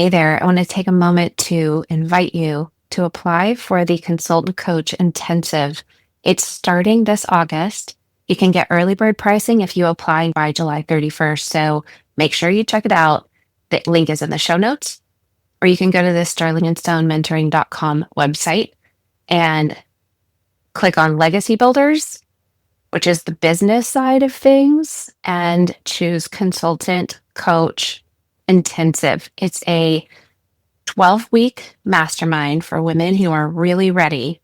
Hey there, I want to take a moment to invite you to apply for the Consultant Coach Intensive. It's starting this August. You can get early bird pricing if you apply by July 31st. So make sure you check it out. The link is in the show notes, or you can go to the sterlingandstonementoring.com website and click on Legacy Builders, which is the business side of things, and choose Consultant Coach Intensive. It's a 12-week mastermind for women who are really ready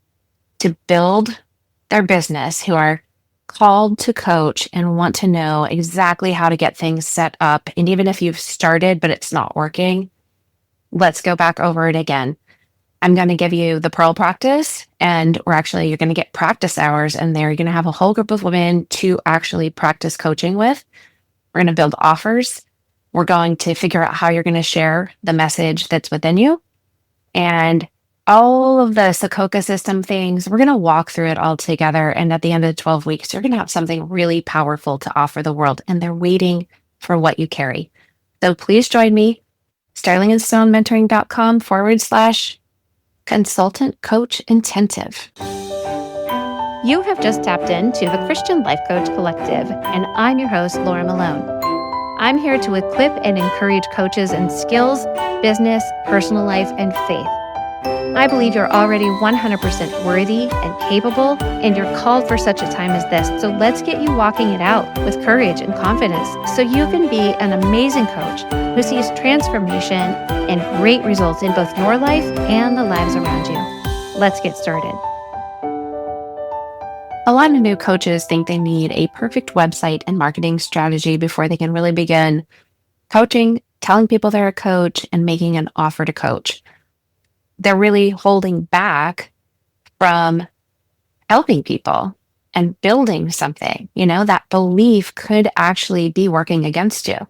to build their business, who are called to coach and want to know exactly how to get things set up. And even if you've started, but it's not working, let's go back over it again. I'm going to give you the Pearl practice, and you're going to get practice hours in there. You're going to have a whole group of women to actually practice coaching with. We're going to build offers. We're going to figure out how you're going to share the message that's within you. And all of the Sokoka system things, we're going to walk through it all together. And at the end of the 12 weeks, you're going to have something really powerful to offer the world. And they're waiting for what you carry. So please join me, sterlingandstonementoring.com/consultant coach intensive. You have just tapped into the Christian Life Coach Collective, and I'm your host, Laura Malone. I'm here to equip and encourage coaches in skills, business, personal life, and faith. I believe you're already 100% worthy and capable, and you're called for such a time as this. So let's get you walking it out with courage and confidence so you can be an amazing coach who sees transformation and great results in both your life and the lives around you. Let's get started. A lot of new coaches think they need a perfect website and marketing strategy before they can really begin coaching, telling people they're a coach, and making an offer to coach. They're really holding back from helping people and building something. That belief could actually be working against you.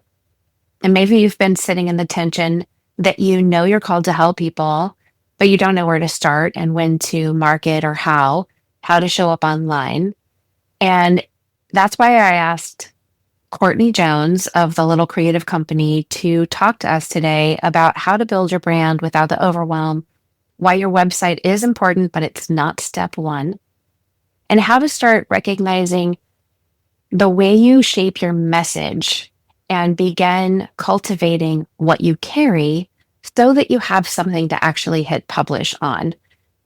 And maybe you've been sitting in the tension that you're called to help people, but you don't know where to start and when to market or how to show up online. And that's why I asked Courtney Jones of the Little Creative Company to talk to us today about how to build your brand without the overwhelm, why your website is important, but it's not step one, and how to start recognizing the way you shape your message and begin cultivating what you carry so that you have something to actually hit publish on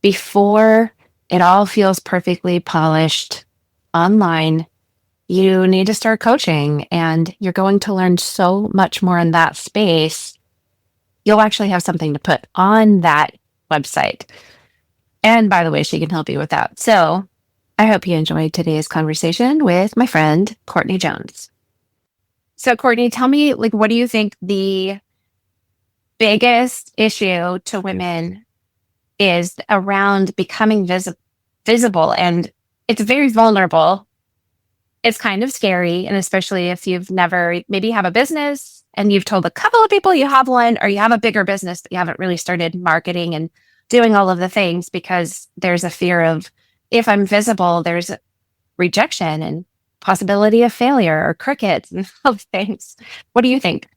before it all feels perfectly polished online. You need to start coaching, and you're going to learn so much more in that space. You'll actually have something to put on that website. And by the way, she can help you with that. So I hope you enjoyed today's conversation with my friend, Courtney Jones. So Courtney, tell me, what do you think the biggest issue to women is around becoming visible? And it's very vulnerable. It's kind of scary. And especially if you've never maybe have a business and you've told a couple of people you have one, or you have a bigger business, but you haven't really started marketing and doing all of the things because there's a fear of, if I'm visible, there's rejection and possibility of failure or crickets and all the things. What do you think?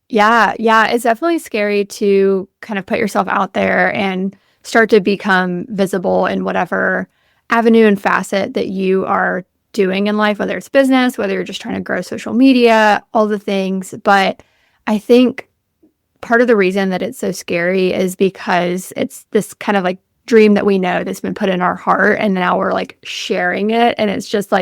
Yeah, it's definitely scary to kind of put yourself out there and start to become visible in whatever avenue and facet that you are doing in life, whether it's business, whether you're just trying to grow social media, all the things. But I think part of the reason that it's so scary is because it's this kind of dream that we know that's been put in our heart, and now we're sharing it, and it's just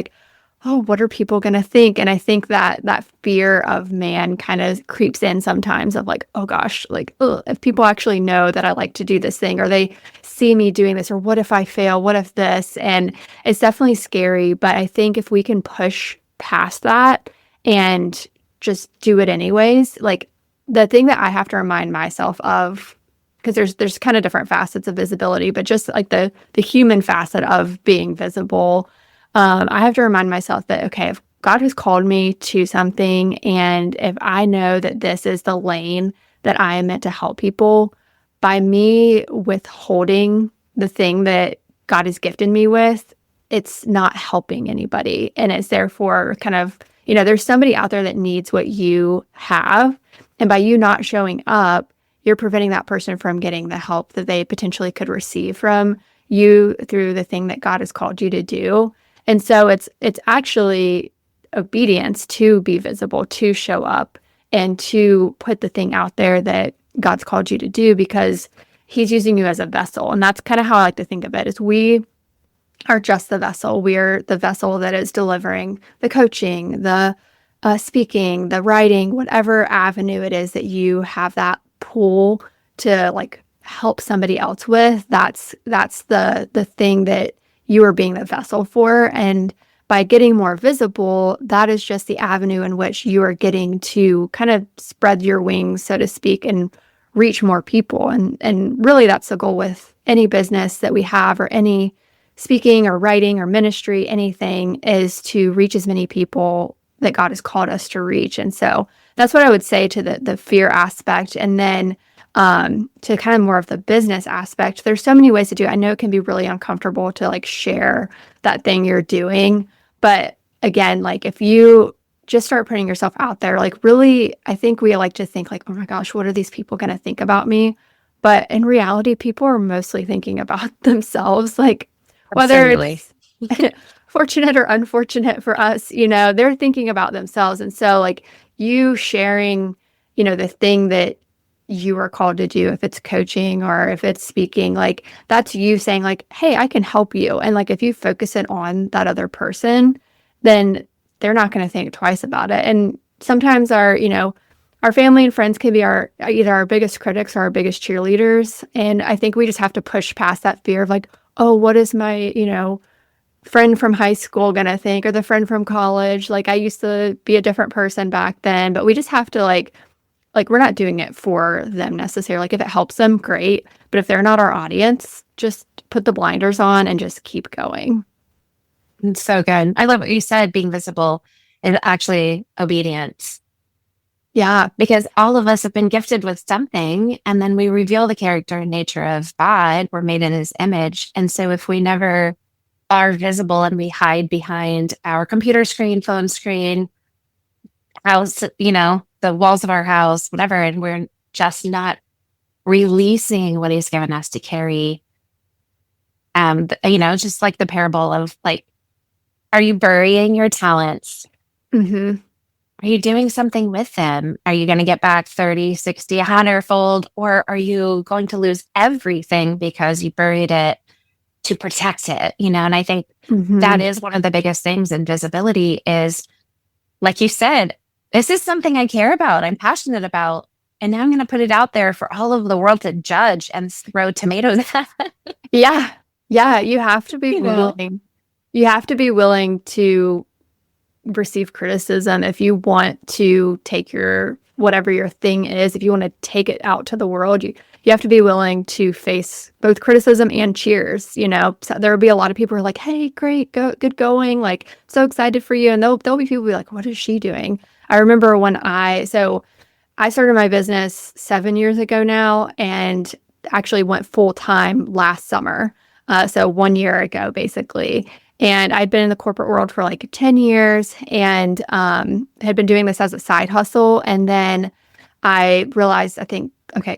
oh, what are people going to think? And I think that fear of man kind of creeps in sometimes of oh gosh, if people actually know that I like to do this thing, or they see me doing this, or what if I fail? What if this? And it's definitely scary. But I think if we can push past that and just do it anyways, the thing that I have to remind myself of, because there's kind of different facets of visibility, but just the human facet of being visible, I have to remind myself that, okay, if God has called me to something, and if I know that this is the lane that I am meant to help people, by me withholding the thing that God has gifted me with, it's not helping anybody. And it's therefore kind of, there's somebody out there that needs what you have. And by you not showing up, you're preventing that person from getting the help that they potentially could receive from you through the thing that God has called you to do. And so it's actually obedience to be visible, to show up, and to put the thing out there that God's called you to do, because he's using you as a vessel. And that's kind of how I like to think of it, is we are just the vessel. We're the vessel that is delivering the coaching, the speaking, the writing, whatever avenue it is that you have that pull to like help somebody else with. That's the thing that you are being the vessel for. And by getting more visible, that is just the avenue in which you are getting to kind of spread your wings, so to speak, and reach more people. And really that's the goal with any business that we have, or any speaking or writing or ministry, anything, is to reach as many people that God has called us to reach. And so that's what I would say to the fear aspect. And then to kind of more of the business aspect, there's so many ways to do it. I know it can be really uncomfortable to like share that thing you're doing. But again, like if you just start putting yourself out there, like really, I think we like to think like, oh my gosh, what are these people going to think about me? But in reality, people are mostly thinking about themselves. Like whether Absolutely. it's fortunate or unfortunate for us, they're thinking about themselves. And so like you sharing, the thing that you are called to do, if it's coaching or if it's speaking, like that's you saying like, hey, I can help you. And like if you focus it on that other person, then they're not going to think twice about it. And sometimes our family and friends can be either our biggest critics or our biggest cheerleaders. And I think we just have to push past that fear of like, oh, what is my, friend from high school going to think, or the friend from college? Like I used to be a different person back then, but we just have to like we're not doing it for them necessarily. Like if it helps them, great. But if they're not our audience, just put the blinders on and just keep going. It's so good. I love what you said, being visible and actually obedience. Yeah. Because all of us have been gifted with something, and then we reveal the character and nature of God. We're made in his image. And so if we never are visible and we hide behind our computer screen, phone screen, house, the walls of our house, whatever, and we're just not releasing what he's given us to carry. Just like the parable of like, are you burying your talents? Mm-hmm. Are you doing something with them? Are you going to get back 30, 60, 100-fold? Or are you going to lose everything because you buried it to protect it? And I think that is one of the biggest things in visibility is, like you said, this is something I care about, I'm passionate about, and now I'm going to put it out there for all of the world to judge and throw tomatoes at. Yeah. Yeah. You have to be willing. You have to be willing to receive criticism if you want to take whatever your thing is, if you want to take it out to the world. You have to be willing to face both criticism and cheers. So there will be a lot of people who are like, hey, great, good going, like so excited for you. And there'll be people who be like, what is she doing? I remember when I started my business 7 years ago now, and actually went full time last summer. So 1 year ago, basically. And I'd been in the corporate world for like 10 years and had been doing this as a side hustle. And then I realized, okay,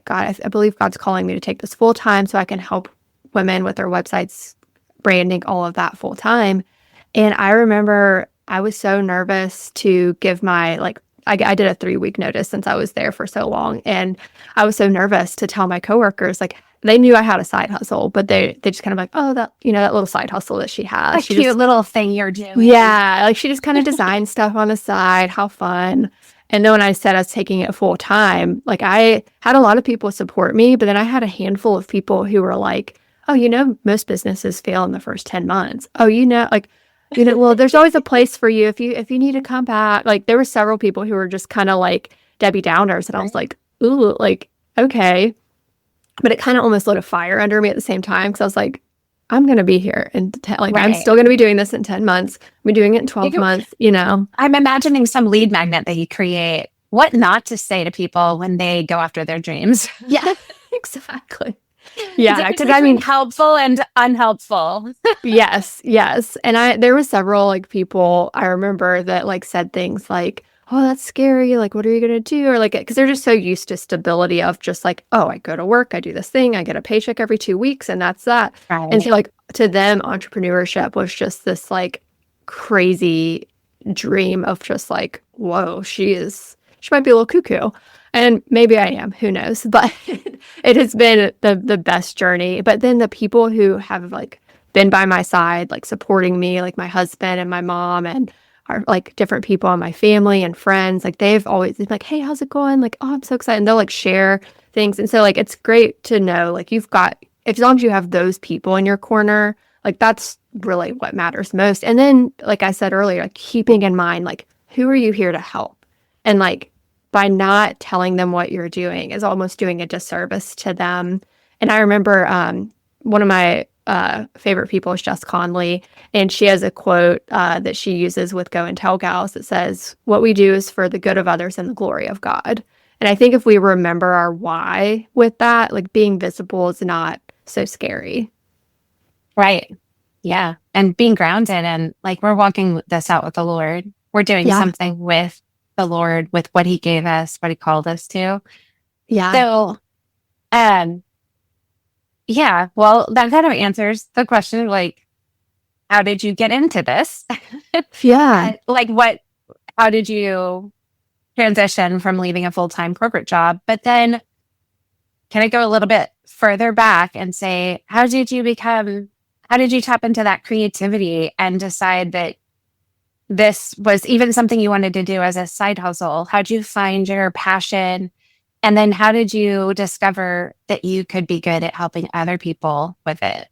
God, I believe God's calling me to take this full time so I can help women with their websites, branding, all of that full time. And I remember I was so nervous to give I did a 3-week notice since I was there for so long. And I was so nervous to tell my coworkers, like, they knew I had a side hustle, but they just kind of like, oh, that little side hustle that she has. A cute little thing you're doing. Yeah. Like she just kind of designed stuff on the side. How fun. And then when I said I was taking it full time, like I had a lot of people support me, but then I had a handful of people who were like, oh, most businesses fail in the first 10 months. Oh, well, there's always a place for you if you need to come back. Like there were several people who were just kind of like Debbie Downers. And I was like, ooh, like, okay. But it kind of almost lit a fire under me at the same time. Cause I was like, I'm going to be here and I'm still going to be doing this in 10 months. I'm doing it in 12 months, I'm imagining some lead magnet that you create, what not to say to people when they go after their dreams. Yeah, exactly. Yeah, because I mean, helpful and unhelpful. Yes. And there were several like people I remember that like said things like, oh, that's scary. Like, what are you going to do? Or like, because they're just so used to stability of just like, oh, I go to work, I do this thing, I get a paycheck every 2 weeks, and that's that. And so, Right. like, to them, entrepreneurship was just this like crazy dream of just like, whoa, she might be a little cuckoo. And maybe I am, who knows? But it has been the best journey. But then the people who have like been by my side, like supporting me, like my husband and my mom and are like different people in my family and friends, like they've always been like, hey, how's it going? Like, oh, I'm so excited. And they'll like share things. And so like it's great to know like you've got, as long as you have those people in your corner, like that's really what matters most. And then, like I said earlier, like keeping in mind, like, who are you here to help? And like by not telling them what you're doing is almost doing a disservice to them. And I remember one of my favorite people is Jess Conley, and she has a quote that she uses with Go and Tell Gals that says, what we do is for the good of others and the glory of God. And I think if we remember our why with that, like being visible is not so scary. Right. Yeah. And being grounded and like we're walking this out with the Lord. We're doing Yeah. something with the Lord, with what he gave us, what he called us to. Yeah. So, um, yeah, well, that kind of answers the question, like, how did you get into this? Yeah. Like, how did you transition from leaving a full-time corporate job? But then can I go a little bit further back and say, how did you tap into that creativity and decide that this was even something you wanted to do as a side hustle? How'd you find your passion? And then how did you discover that you could be good at helping other people with it?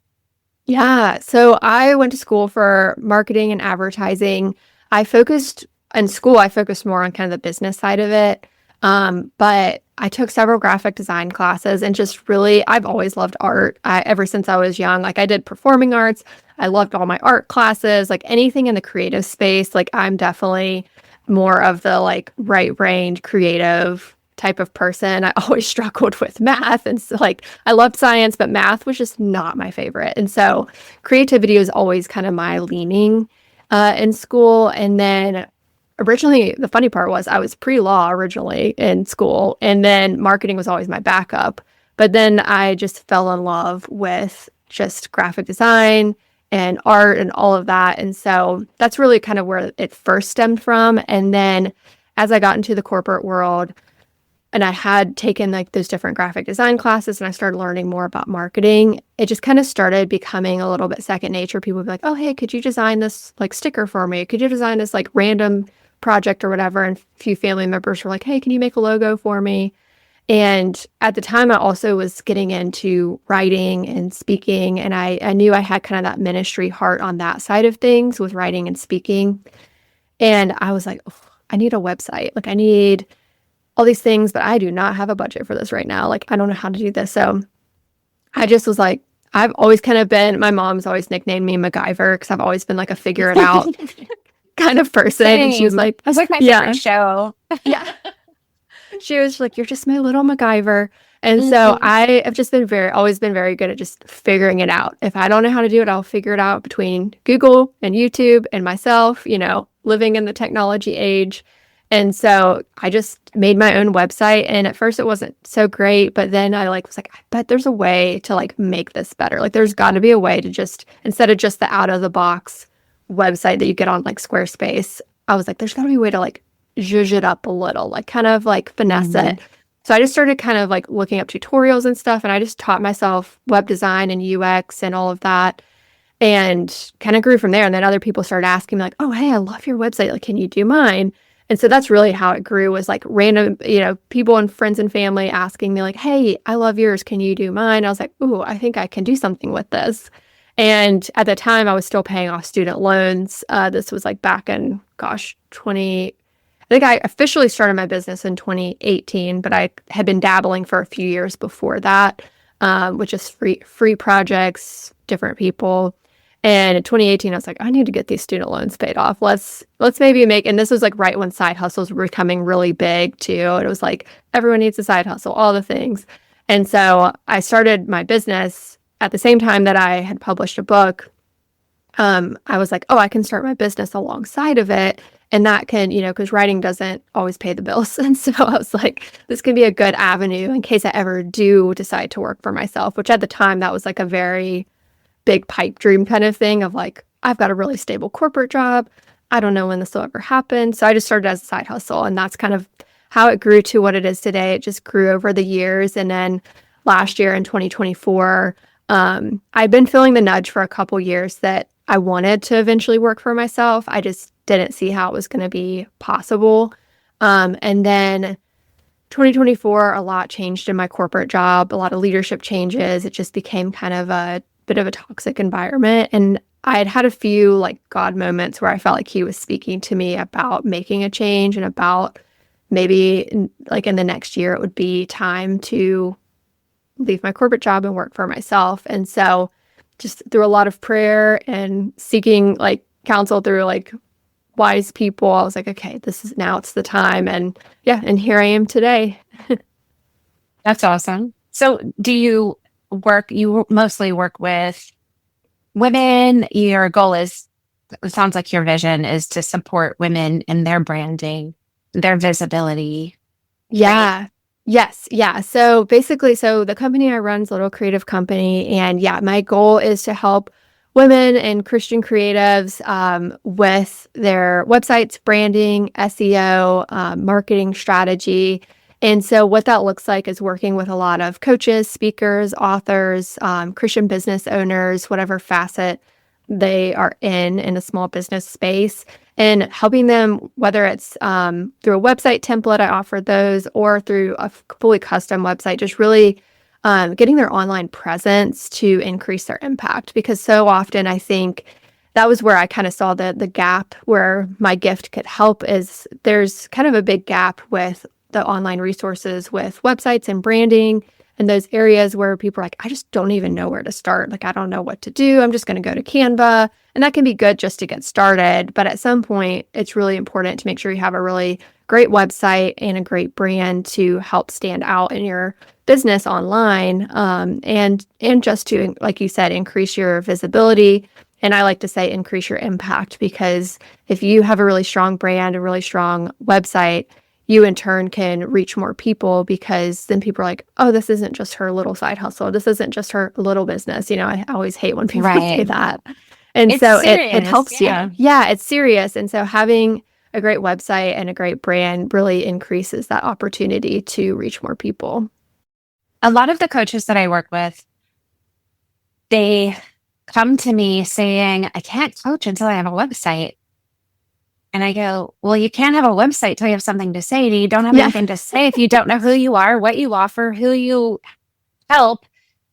Yeah. So I went to school for marketing and advertising. I focused in school, I focused more on kind of the business side of it. But I took several graphic design classes and just really, I've always loved art. Ever since I was young, like I did performing arts. I loved all my art classes, like anything in the creative space. Like I'm definitely more of the like right brained creative type of person. I always struggled with math. And so like I loved science, but math was just not my favorite. And so creativity was always kind of my leaning in school. And then originally, the funny part was I was pre-law originally in school, and then marketing was always my backup. But then I just fell in love with just graphic design and art and all of that. And so that's really kind of where it first stemmed from. And then as I got into the corporate world, and I had taken like those different graphic design classes and I started learning more about marketing, it just kind of started becoming a little bit second nature. People would be like, oh, hey, could you design this like sticker for me? Could you design this like random project or whatever? And a few family members were like, hey, can you make a logo for me? And at the time, I also was getting into writing and speaking. And I knew I had kind of that ministry heart on that side of things with writing and speaking. And I was like, oh, I need a website. Like I need all these things, but I do not have a budget for this right now. Like, I don't know how to do this. So I just was like, I've always kind of been, my mom's always nicknamed me MacGyver because I've always been like a figure it out kind of person. And she was Same. like, That's like my yeah, favorite show. yeah. She was like, you're just my little MacGyver. And so Mhm. I have just been always been very good at just figuring it out. If I don't know how to do it, I'll figure it out between Google and YouTube and myself, living in the technology age. And so I just made my own website. And at first it wasn't so great, but then I was like, I bet there's a way to like make this better. Like there's got to be a way to just, instead of just the out of the box website that you get on like Squarespace, I was like, there's got to be a way to like zhuzh it up a little, like kind of like finesse Mhm. it. So I just started kind of like looking up tutorials and stuff. And I just taught myself web design and UX and all of that and kind of grew from there. And then other people started asking me like, oh, hey, I love your website. Like, can you do mine? And so that's really how it grew, was like random, people and friends and family asking me like, hey, I love yours. Can you do mine? I was like, ooh, I think I can do something with this. And at the time I was still paying off student loans. This was like back in, gosh, I think I officially started my business in 2018, but I had been dabbling for a few years before that, with just free projects, different people. And in 2018, I was like, I need to get these student loans paid off. Let's maybe and this was like right when side hustles were becoming really big too. And it was like, everyone needs a side hustle, all the things. And so I started my business at the same time that I had published a book. I was like, oh, I can start my business alongside of it. And that can, because writing doesn't always pay the bills. And so I was like, this can be a good avenue in case I ever do decide to work for myself, which at the time that was like a very big pipe dream kind of thing of like, I've got a really stable corporate job. I don't know when this will ever happen. So I just started as a side hustle, and that's kind of how it grew to what it is today. It just grew over the years. And then last year in 2024, I'd been feeling the nudge for a couple years that I wanted to eventually work for myself. I just didn't see how it was going to be possible. And then 2024, a lot changed in my corporate job, a lot of leadership changes. It just became kind of a bit of a toxic environment. And I had had a few like God moments where I felt like he was speaking to me about making a change and about maybe like in the next year, it would be time to leave my corporate job and work for myself. And so just through a lot of prayer and seeking like counsel through like wise people, I was like, okay, it's the time. And yeah, and here I am today. That's awesome. So you mostly work with women? Your goal is, it sounds like your vision is to support women in their branding, their visibility. Yeah. Yes. Yeah. So basically, the company I run is a little creative company. And yeah, my goal is to help women and Christian creatives with their websites, branding, SEO, marketing strategy. And so what that looks like is working with a lot of coaches, speakers, authors, Christian business owners, whatever facet they are in a small business space, and helping them, whether it's through a website template, I offer those, or through a fully custom website, just really getting their online presence to increase their impact. Because so often I think that was where I kind of saw the gap where my gift could help, is there's kind of a big gap with the online resources with websites and branding and those areas where people are like, I just don't even know where to start. Like, I don't know what to do. I'm just going to go to Canva. And that can be good just to get started. But at some point, it's really important to make sure you have a really great website and a great brand to help stand out in your business online. And just to, like you said, increase your visibility. And I like to say increase your impact, because if you have a really strong brand, a really strong website, you in turn can reach more people, because then people are like, oh, this isn't just her little side hustle. This isn't just her little business. I always hate when people say that. And It's so serious, it helps you. Yeah, it's serious. And so having a great website and a great brand really increases that opportunity to reach more people. A lot of the coaches that I work with, they come to me saying, I can't coach until I have a website. And I go, well, you can't have a website till you have something to say. You don't have anything to say if you don't know who you are, what you offer, who you help,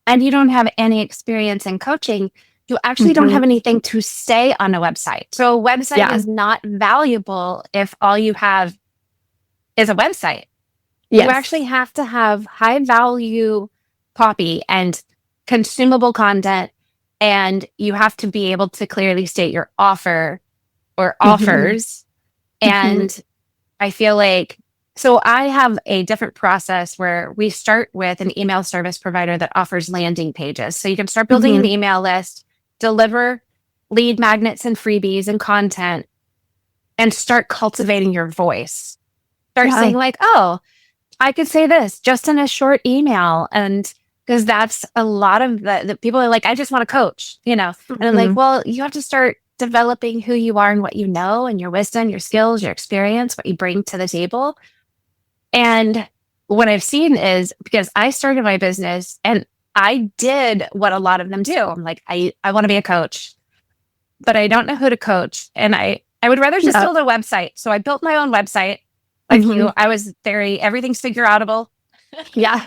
and you don't have any experience in coaching. You actually don't have anything to say on a website. So a website is not valuable if all you have is a website. Yes. You actually have to have high value copy and consumable content, and you have to be able to clearly state your offer or offers. And I feel like, so I have a different process where we start with an email service provider that offers landing pages. So you can start building an email list, deliver lead magnets and freebies and content, and start cultivating your voice. Start saying like, oh, I could say this just in a short email. And because that's a lot of the people are like, I just want to coach, and I'm like, well, you have to start developing who you are and what you know, and your wisdom, your skills, your experience, what you bring to the table. And what I've seen is, because I started my business and I did what a lot of them do. I'm like, I want to be a coach, but I don't know who to coach. And I would rather just build a website. So I built my own website. Like you, I was everything's figure outable. Yeah.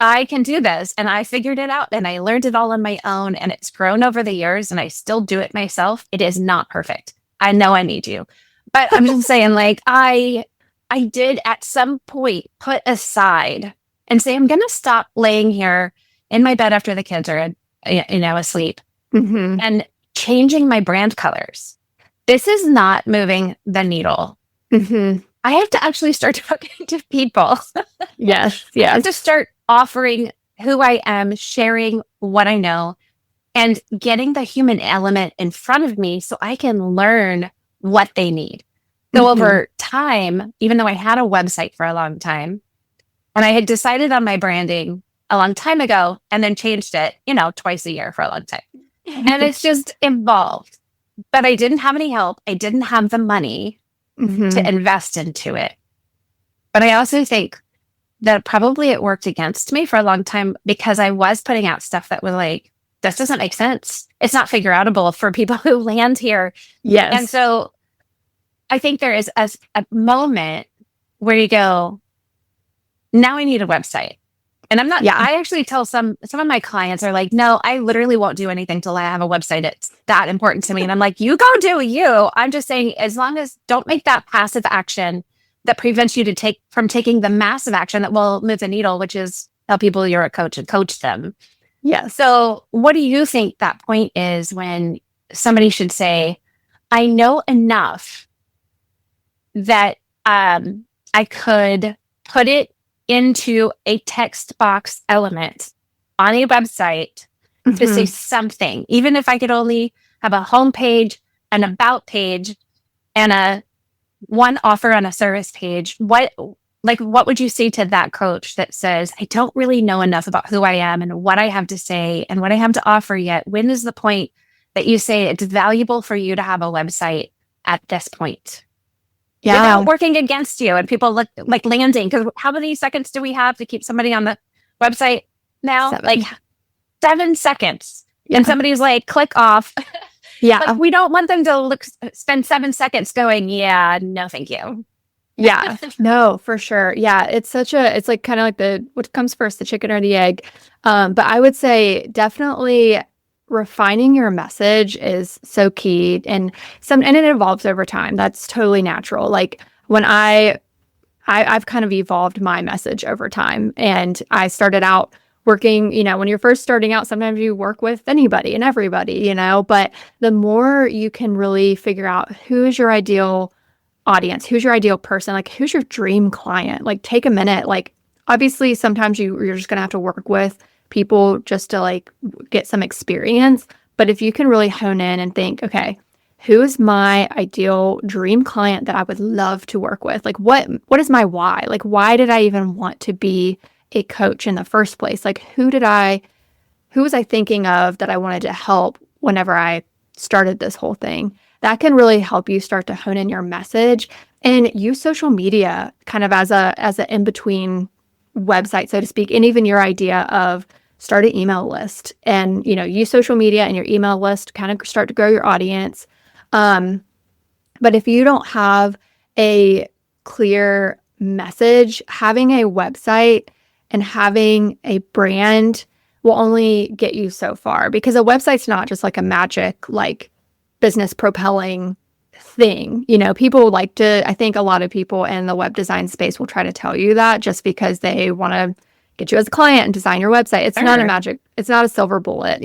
I can do this. And I figured it out, and I learned it all on my own, and it's grown over the years, and I still do it myself. It is not perfect. I know I need you, but I'm just saying, like, I did at some point put aside and say, I'm going to stop laying here in my bed after the kids are, asleep, and changing my brand colors. This is not moving the needle. I have to actually start talking to people. Yes. I have to start offering who I am, sharing what I know, and getting the human element in front of me so I can learn what they need. So over time, even though I had a website for a long time, and I had decided on my branding a long time ago and then changed it, twice a year for a long time. And it's just evolved. But I didn't have any help. I didn't have the money to invest into it. But I also think that probably it worked against me for a long time because I was putting out stuff that was like, this doesn't make sense. It's not figure outable for people who land here. Yes. And so I think there is a moment where you go, now I need a website. And I'm not, I actually tell some of my clients are like, no, I literally won't do anything till I have a website. It's that important to me. And I'm like, you go do you. I'm just saying, as long as don't make that passive action that prevents you from taking the massive action that will move the needle, which is tell people you're a coach and coach them. Yeah. So what do you think that point is when somebody should say, I know enough that I could put it into a text box element on a website to say something, even if I could only have a home page, an about page, and a one offer on a service page. What would you say to that coach that says, I don't really know enough about who I am and what I have to say and what I have to offer yet? When is the point that you say it's valuable for you to have a website at this point? Yeah. Without working against you and people look like landing. Because how many seconds do we have to keep somebody on the website now? 7. 7 seconds. Yeah. And somebody's like, click off. Yeah. We don't want them to spend 7 seconds going, yeah, no, thank you. Yeah. No, for sure. Yeah. It's like kind of like what comes first, the chicken or the egg. But I would say definitely refining your message is so key, and it evolves over time. That's totally natural. Like when I've kind of evolved my message over time, and I started out working, when you're first starting out, sometimes you work with anybody and everybody, but the more you can really figure out who's your ideal audience, who's your ideal person, like who's your dream client, like take a minute. Like obviously sometimes you're just going to have to work with people just to like get some experience. But if you can really hone in and think, okay, who is my ideal dream client that I would love to work with? Like what is my why? Like why did I even want to be a coach in the first place? Like who was I thinking of that I wanted to help whenever I started this whole thing? That can really help you start to hone in your message and use social media kind of as a in-between website, so to speak, and even your idea of start an email list and, use social media and your email list, kind of start to grow your audience. But if you don't have a clear message, having a website and having a brand will only get you so far, because a website's not just like a magic, like business propelling thing. People I think a lot of people in the web design space will try to tell you that just because they want to get you as a client and design your website. It's not a magic, it's not a silver bullet,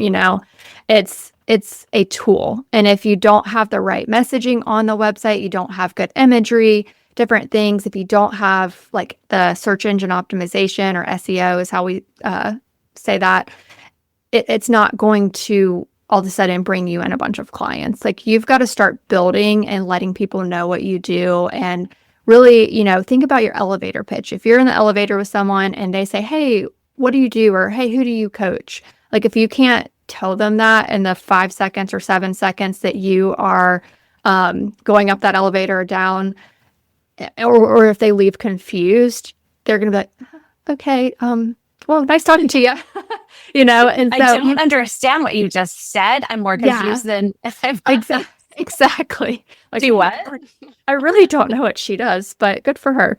it's a tool. And if you don't have the right messaging on the website, you don't have good imagery, different things, if you don't have like the search engine optimization, or SEO is how we say that, it's not going to all of a sudden bring you in a bunch of clients. Like you've got to start building and letting people know what you do, and really, think about your elevator pitch. If you're in the elevator with someone and they say, hey, what do you do? Or, hey, who do you coach? Like if you can't tell them that in the 5 seconds or 7 seconds that you are going up that elevator or down, or if they leave confused, they're going to be like, okay, well, nice talking to you. And so I don't understand what you just said. I'm more confused than if I've exactly. Like, do what? I really don't know what she does, but good for her.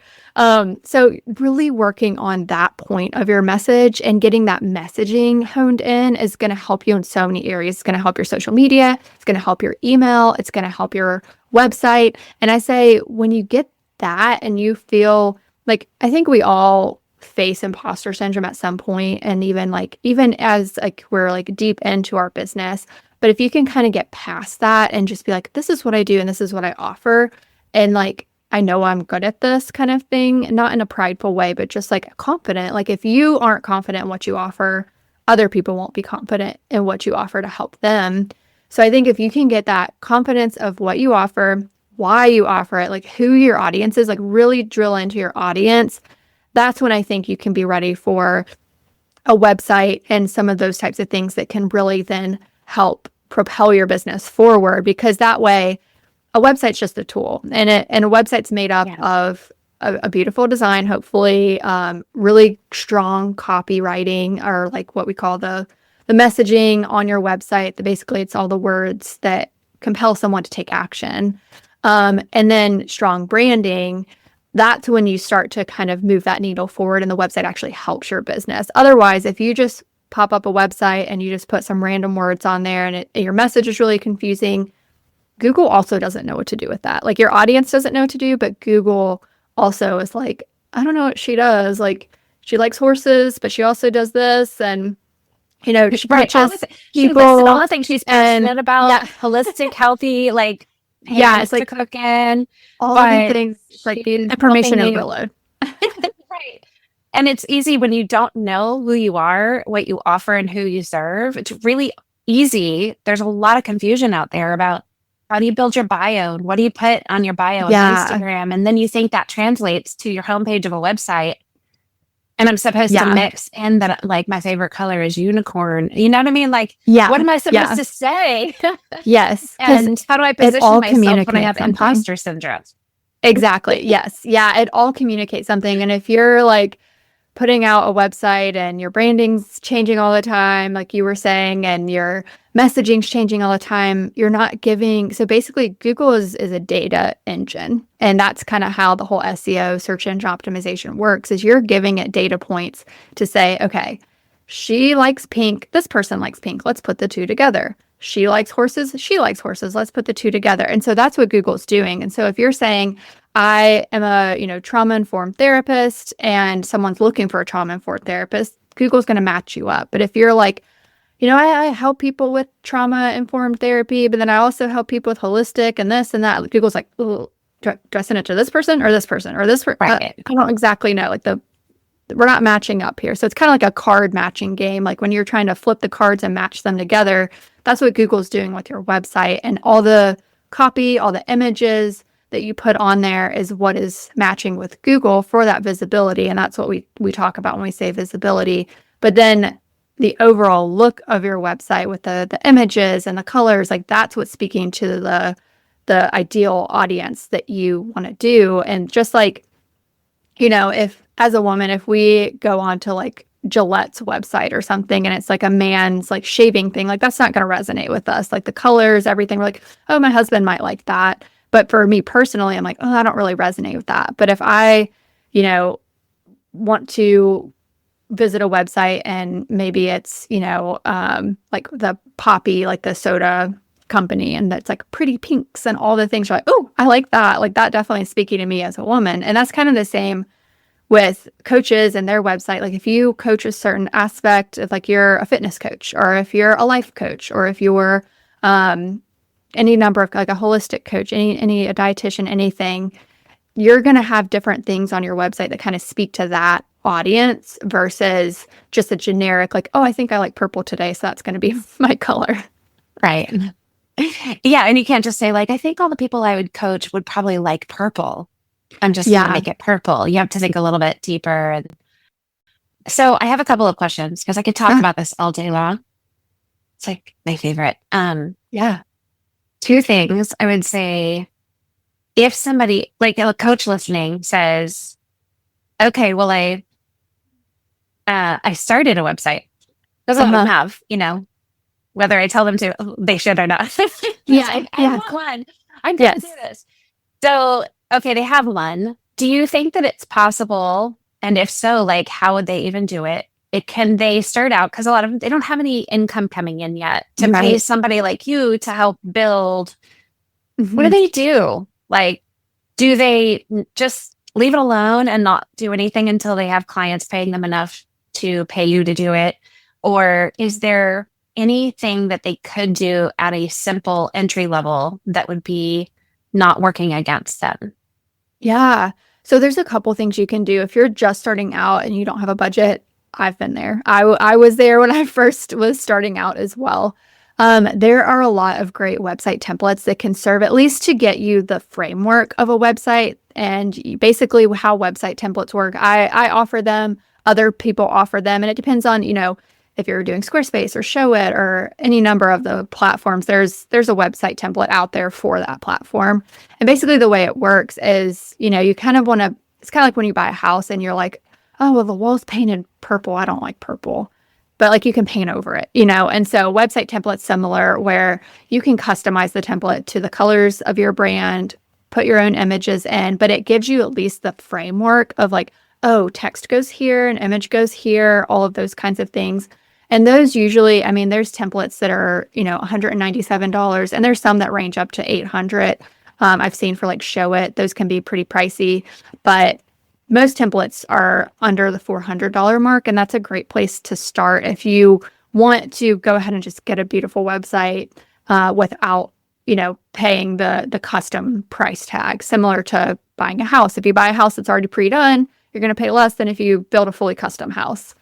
So really working on that point of your message and getting that messaging honed in is going to help you in so many areas. It's going to help your social media. It's going to help your email. It's going to help your website. And I say, when you get that and you feel like, I think we all face imposter syndrome at some point, and even as like we're like deep into our business. But if you can kind of get past that and just be like, this is what I do and this is what I offer, and like I know I'm good at this kind of thing, not in a prideful way, but just like confident. Like if you aren't confident in what you offer, other people won't be confident in what you offer to help them. So I think if you can get that confidence of what you offer, why you offer it, like who your audience is, like really drill into your audience. That's when I think you can be ready for a website and some of those types of things that can really then help propel your business forward, because that way a website's just a tool, and a website's made up of a beautiful design, hopefully, really strong copywriting, or like what we call the messaging on your website. That basically it's all the words that compel someone to take action, and then strong branding. That's when you start to kind of move that needle forward, and the website actually helps your business. Otherwise, if you just pop up a website and you just put some random words on there and your message is really confusing, Google also doesn't know what to do with that. Like your audience doesn't know what to do, but Google also is like, I don't know what she does. Like she likes horses, but she also does this. And, she coaches she people. listed all the things she's passionate about, yeah. holistic, healthy, like, yeah, it's like to cook in. all of the things, like information overload. Right. And it's easy when you don't know who you are, what you offer, and who you serve. It's really easy. There's a lot of confusion out there about how do you build your bio and what do you put on your bio on Instagram? And then you think that translates to your homepage of a website. And I'm supposed to mix in that, like, my favorite color is unicorn. You know what I mean? Like, what am I supposed to say? Yes. And how do I position myself when I have imposter syndrome? Exactly. Yes. Yeah. It all communicates something. And if you're like putting out a website and your branding's changing all the time, like you were saying, and your messaging's changing all the time, you're not giving. So basically, Google is a data engine. And that's kind of how the whole SEO, search engine optimization, works, is you're giving it data points to say, okay, she likes pink. This person likes pink. Let's put the two together. She likes horses. She likes horses. Let's put the two together. And so that's what Google's doing. And so if you're saying, I am a, trauma-informed therapist, and someone's looking for a trauma-informed therapist, Google's going to match you up. But if you're like, I help people with trauma-informed therapy, but then I also help people with holistic and this and that, Google's like, do I send it to this person or this person or this? Right. I don't exactly know. Like we're not matching up here. So it's kind of like a card matching game. Like when you're trying to flip the cards and match them together, that's what Google's doing with your website. And all the copy, all the images that you put on there is what is matching with Google for that visibility. And that's what we talk about when we say visibility. But then the overall look of your website with the images and the colors, like that's what's speaking to the ideal audience that you want to do. And just like, if as a woman, if we go on to like Gillette's website or something, and it's like a man's like shaving thing, like that's not going to resonate with us. Like the colors, everything, we're like, oh, my husband might like that. But for me personally, I'm like, oh, I don't really resonate with that. But if I, want to visit a website and maybe it's, like the Poppy, like the soda company, and that's like pretty pinks and all the things, you're like, oh, I like that. Like that definitely is speaking to me as a woman. And that's kind of the same with coaches and their website. Like if you coach a certain aspect of, like, you're a fitness coach, or if you're a life coach, or if you're any number of, like, a holistic coach, any a dietitian, anything, you're going to have different things on your website that kind of speak to that audience versus just a generic, like, oh, I think I like purple today, so that's going to be my color. Right. Yeah. And you can't just say, like, I think all the people I would coach would probably like purple. I'm just going to make it purple. You have to think a little bit deeper. And so I have a couple of questions, because I could talk about this all day long. It's like my favorite. Two things I would say. If somebody, like a coach listening, says, okay, well, I started a website. Doesn't let them have, whether I tell them to, they should or not. I want one. I'm going to do this. So, okay, they have one. Do you think that it's possible? And if so, like, how would they even do it? Can they start out? Because a lot of them, they don't have any income coming in yet to pay somebody like you to help build. Mm-hmm. What do they do? Like, do they just leave it alone and not do anything until they have clients paying them enough to pay you to do it? Or is there anything that they could do at a simple entry level that would be not working against them? Yeah. So there's a couple things you can do if you're just starting out and you don't have a budget. I've been there. I was there when I first was starting out as well. There are a lot of great website templates that can serve at least to get you the framework of a website and basically how website templates work. I offer them, other people offer them, and it depends on, if you're doing Squarespace or Showit or any number of the platforms, there's a website template out there for that platform. And basically the way it works is, you kind of want to, it's kind of like when you buy a house and you're like, oh, well, the wall's painted purple. I don't like purple. But like you can paint over it, And so website template's similar where you can customize the template to the colors of your brand, put your own images in, but it gives you at least the framework of like, oh, text goes here, an image goes here, all of those kinds of things. And those usually, there's templates that are, $197, and there's some that range up to $800. I've seen for like Showit, those can be pretty pricey, but most templates are under the $400 mark, and that's a great place to start if you want to go ahead and just get a beautiful website without, paying the custom price tag, similar to buying a house. If you buy a house that's already pre-done, you're going to pay less than if you build a fully custom house.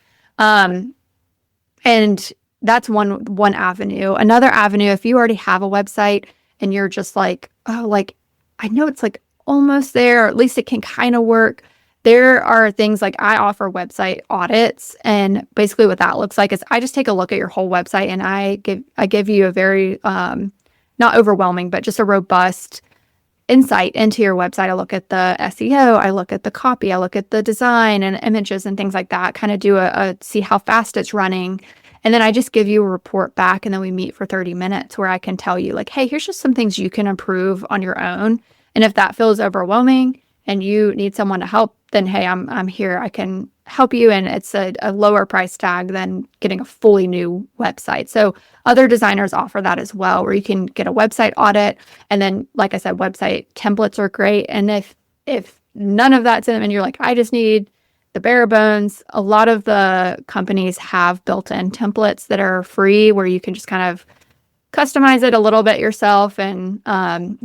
And that's one avenue. Another avenue, if you already have a website and you're just like, oh, like, I know it's like almost there, or at least it can kind of work. There are things like I offer website audits, and basically what that looks like is I just take a look at your whole website and I give you a very not overwhelming, but just a robust insight into your website. I look at the SEO, I look at the copy, I look at the design and images and things like that, kind of do a see how fast it's running. And then I just give you a report back, and then we meet for 30 minutes where I can tell you like, hey, here's just some things you can improve on your own. And if that feels overwhelming and you need someone to help, then hey, I'm here. I can help you. And it's a lower price tag than getting a fully new website. So other designers offer that as well, where you can get a website audit. And then, like I said, website templates are great. And if none of that's in them and you're like, I just need the bare bones, a lot of the companies have built-in templates that are free where you can just kind of customize it a little bit yourself and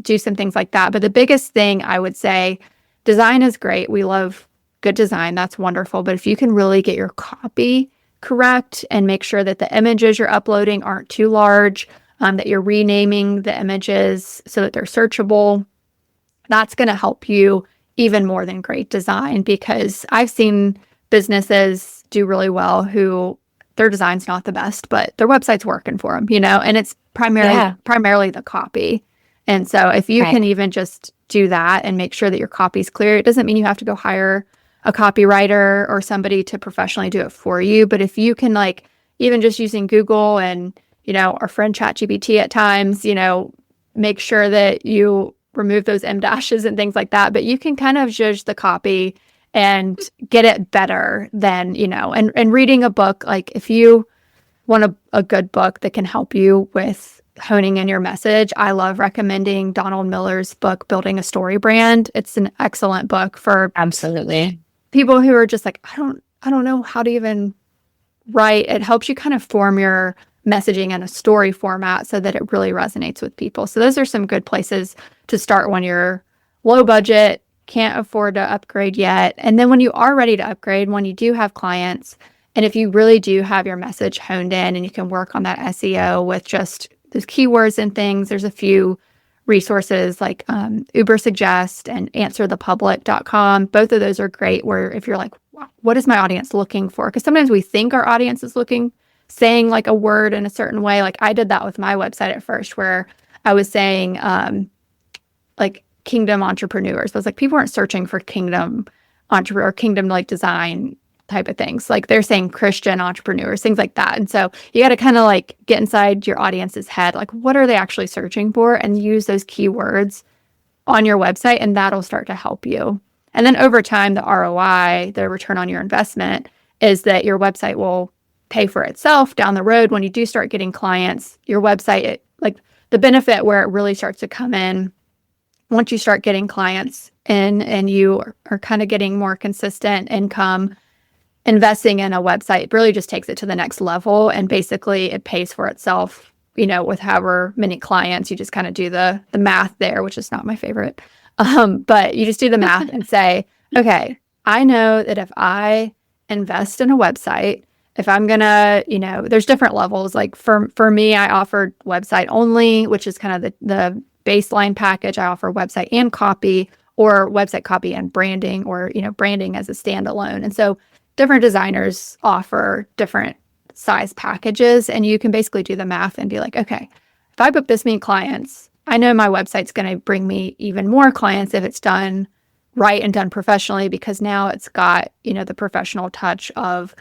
do some things like that. But the biggest thing I would say, design is great. We love good design. That's wonderful. But if you can really get your copy correct and make sure that the images you're uploading aren't too large, that you're renaming the images so that they're searchable, that's going to help you even more than great design, because I've seen businesses do really well who their design's not the best, but their website's working for them, and it's primarily the copy. And so if you can even just do that and make sure that your copy's clear, it doesn't mean you have to go hire a copywriter or somebody to professionally do it for you. But if you can, like, even just using Google and, our friend ChatGPT at times, make sure that you remove those M dashes and things like that. But you can kind of judge the copy and get it better than, and reading a book, like if you want a good book that can help you with honing in your message, I love recommending Donald Miller's book, Building a Story Brand. It's an excellent book for Absolutely people who are just like, I don't know how to even write. It helps you kind of form your messaging in a story format so that it really resonates with people. So those are some good places to start when you're low budget, can't afford to upgrade yet. And then when you are ready to upgrade, when you do have clients, and if you really do have your message honed in and you can work on that SEO with just those keywords and things, there's a few resources like Uber Suggest and answerthepublic.com. Both of those are great, where if you're like, wow, what is my audience looking for? Because sometimes we think our audience is saying like a word in a certain way. Like I did that with my website at first, where I was saying like kingdom entrepreneurs. I was like, people aren't searching for kingdom entrepreneur or kingdom like design type of things. Like they're saying Christian entrepreneurs, things like that. And so you got to kind of like get inside your audience's head. Like what are they actually searching for, and use those keywords on your website, and that'll start to help you. And then over time, the ROI, the return on your investment, is that your website will pay for itself down the road. When you do start getting clients, your website, like the benefit where it really starts to come in once you start getting clients in and you are kind of getting more consistent income, investing in a website really just takes it to the next level. And basically it pays for itself, with however many clients. You just kind of do the math there, which is not my favorite. But you just do the math and say, okay, I know that if I invest in a website if I'm gonna, there's different levels. Like for me, I offered website only, which is kind of the baseline package. I offer website and copy, or website copy and branding, or branding as a standalone. And so different designers offer different size packages, and you can basically do the math and be like, okay, if I book this many clients, I know my website's going to bring me even more clients if it's done right and done professionally, because now it's got, the professional touch of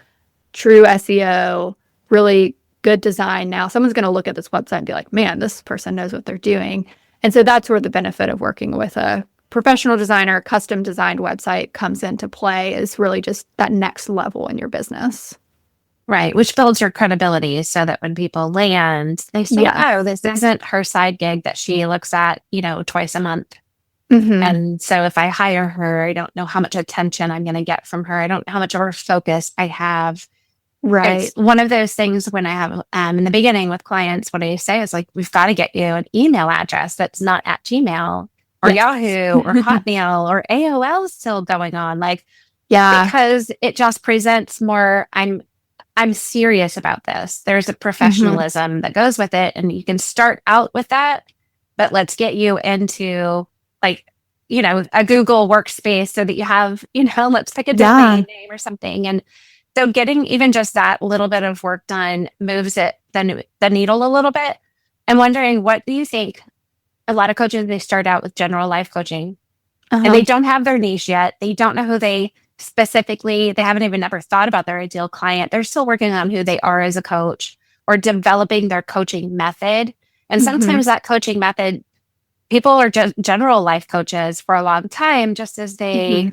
true SEO, really good design. Now someone's going to look at this website and be like, man, this person knows what they're doing. And so that's where the benefit of working with a professional designer, custom designed website comes into play, is really just that next level in your business. Right. Which builds your credibility so that when people land, they say, Yeah. oh, this isn't her side gig that she looks at, twice a month. Mm-hmm. And so if I hire her, I don't know how much attention I'm going to get from her. I don't know how much of her focus I have. Right. It's one of those things when I have in the beginning with clients, what I say is like, we've got to get you an email address that's not at Gmail or Yahoo or Hotmail or AOL still going on. Like, yeah, because it just presents more, I'm serious about this. There's a professionalism that goes with it. And you can start out with that, but let's get you into like, a Google workspace so that you have, let's pick a domain name or something. And so getting even just that little bit of work done moves the needle a little bit. I'm wondering, what do you think? A lot of coaches, they start out with general life coaching and they don't have their niche yet. They don't know who they haven't even ever thought about their ideal client. They're still working on who they are as a coach or developing their coaching method. And sometimes that coaching method, people are just general life coaches for a long time, just as they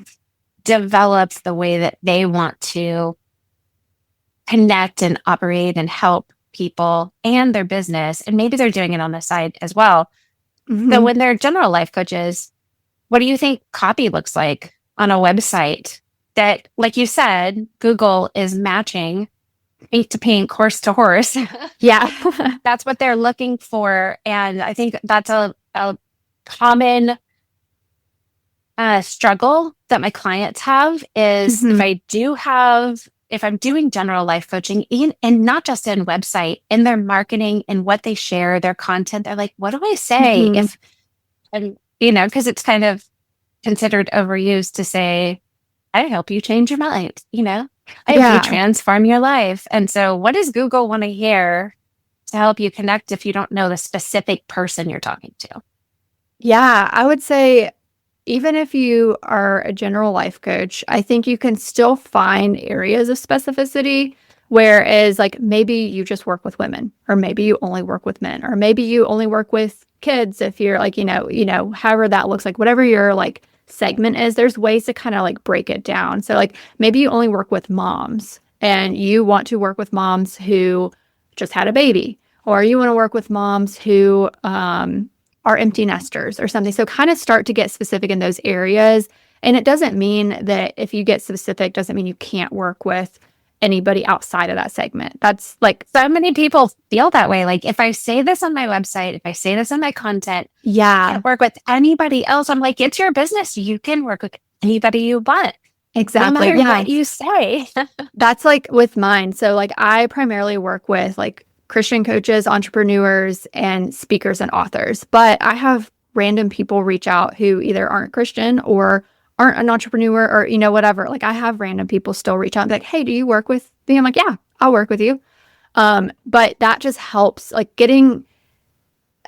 develop the way that they want to connect and operate and help people and their business. And maybe they're doing it on the side as well. So when they're general life coaches, what do you think copy looks like on a website that, like you said, Google is matching paint to paint, horse to horse? Yeah. That's what they're looking for. And I think that's a common struggle that my clients have is if I'm doing general life coaching and not just in website, in their marketing and what they share, their content, they're like, what do I say if I'm, because it's kind of considered overused to say, I help you change your mind, I help you transform your life. And so what does Google want to hear to help you connect if you don't know the specific person you're talking to? Yeah, I would say even if you are a general life coach, I think you can still find areas of specificity. Whereas like maybe you just work with women, or maybe you only work with men, or maybe you only work with kids if you're like, however that looks like, whatever your like segment is, there's ways to kind of like break it down. So like maybe you only work with moms and you want to work with moms who just had a baby, or you want to work with moms who are empty nesters or something. So kind of start to get specific in those areas. And it doesn't mean that if you get specific, doesn't mean you can't work with anybody outside of that segment. That's like, so many people feel that way. Like if I say this on my website, if I say this on my content, I can't work with anybody else. I'm like, it's your business. You can work with anybody you want. Exactly. No matter what you say. That's like with mine. So like I primarily work with like Christian coaches, entrepreneurs, and speakers and authors. But I have random people reach out who either aren't Christian or aren't an entrepreneur or, whatever. Like I have random people still reach out and be like, hey, do you work with me? I'm like, yeah, I'll work with you. But that just helps like getting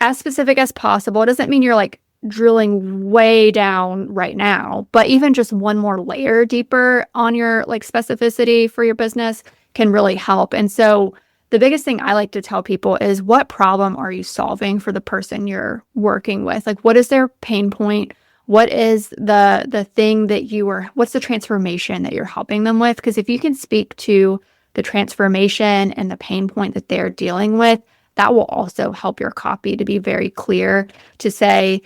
as specific as possible. It doesn't mean you're like drilling way down right now, but even just one more layer deeper on your like specificity for your business can really help. And so the biggest thing I like to tell people is, what problem are you solving for the person you're working with? Like, what is their pain point? What is the thing that what's the transformation that you're helping them with? Because if you can speak to the transformation and the pain point that they're dealing with, that will also help your copy to be very clear to say,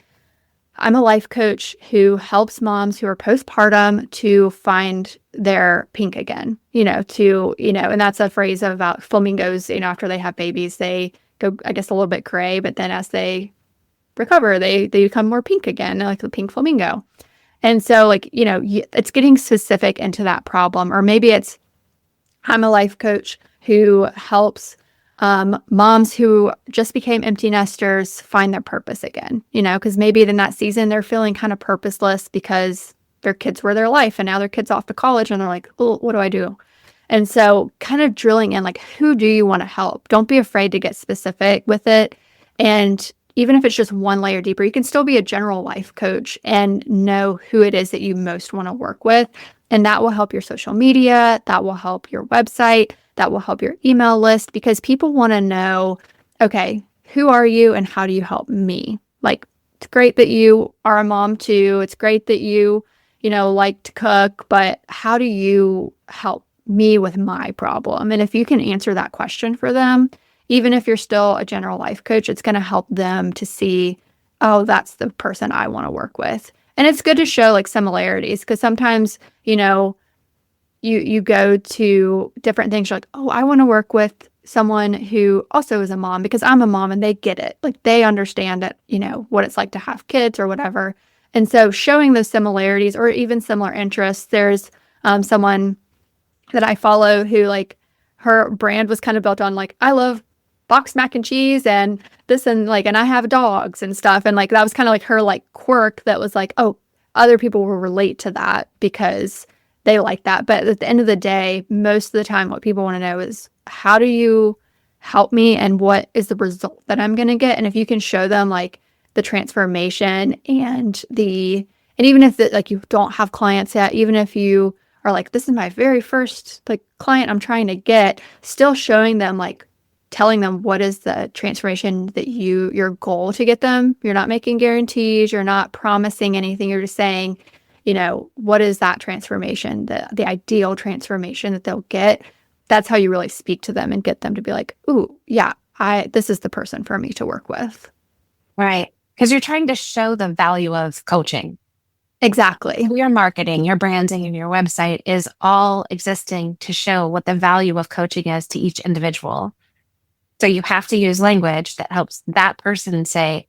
I'm a life coach who helps moms who are postpartum to find their pink again, and that's a phrase about flamingos, after they have babies, they go, I guess, a little bit gray, but then as they recover, they become more pink again, like the pink flamingo. And so like, it's getting specific into that problem, or maybe it's, I'm a life coach who helps moms who just became empty nesters find their purpose again, because maybe in that season they're feeling kind of purposeless because their kids were their life and now their kids off to college and they're like, oh, what do I do? And so kind of drilling in, like, who do you want to help? Don't be afraid to get specific with it. And even if it's just one layer deeper, you can still be a general life coach and know who it is that you most want to work with. And that will help your social media. That will help your website. That will help your email list, because people want to know, okay, who are you and how do you help me? Like, it's great that you are a mom too. It's great that you like to cook, but how do you help me with my problem? And if you can answer that question for them, even if you're still a general life coach, it's going to help them to see, oh, that's the person I want to work with. And it's good to show like similarities, because sometimes, you go to different things. You're like, oh, I want to work with someone who also is a mom because I'm a mom and they get it. Like they understand it, what it's like to have kids or whatever. And so showing those similarities or even similar interests. There's someone that I follow who, like, her brand was kind of built on like, I love boxed mac and cheese and this and like, and I have dogs and stuff. And like, that was kind of like her like quirk that was like, oh, other people will relate to that because they like that. But at the end of the day, most of the time, what people want to know is, how do you help me and what is the result that I'm going to get? And if you can show them like the transformation and even if like you don't have clients yet, even if you are like, this is my very first like client I'm trying to get, still showing them, like telling them what is the transformation that your goal to get them. You're not making guarantees. You're not promising anything. You're just saying, what is that transformation, the ideal transformation that they'll get? That's how you really speak to them and get them to be like, ooh, yeah, this is the person for me to work with. Right. Because you're trying to show the value of coaching. Exactly. Your marketing, your branding, and your website is all existing to show what the value of coaching is to each individual. So you have to use language that helps that person say,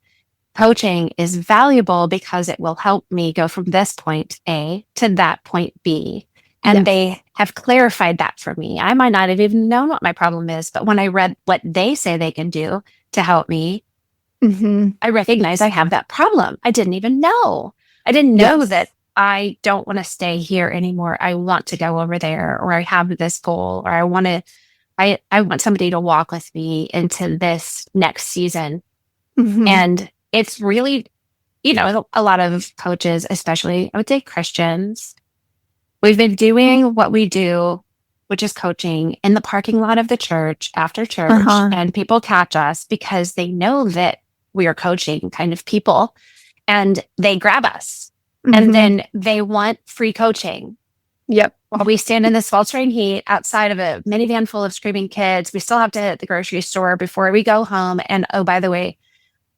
coaching is valuable because it will help me go from this point A to that point B. And Yes. they have clarified that for me. I might not have even known what my problem is, but when I read what they say they can do to help me, I recognize I have that problem. I didn't even know. I didn't know that I don't want to stay here anymore. I want to go over there, or I have this goal, or I want somebody to walk with me into this next season. And it's really, a lot of coaches, especially I would say Christians, we've been doing what we do, which is coaching in the parking lot of the church after church. And people catch us because they know that we are coaching kind of people, and they grab us and then they want free coaching. Yep. While we stand in the sweltering heat outside of a minivan full of screaming kids, we still have to hit the grocery store before we go home. And oh, by the way,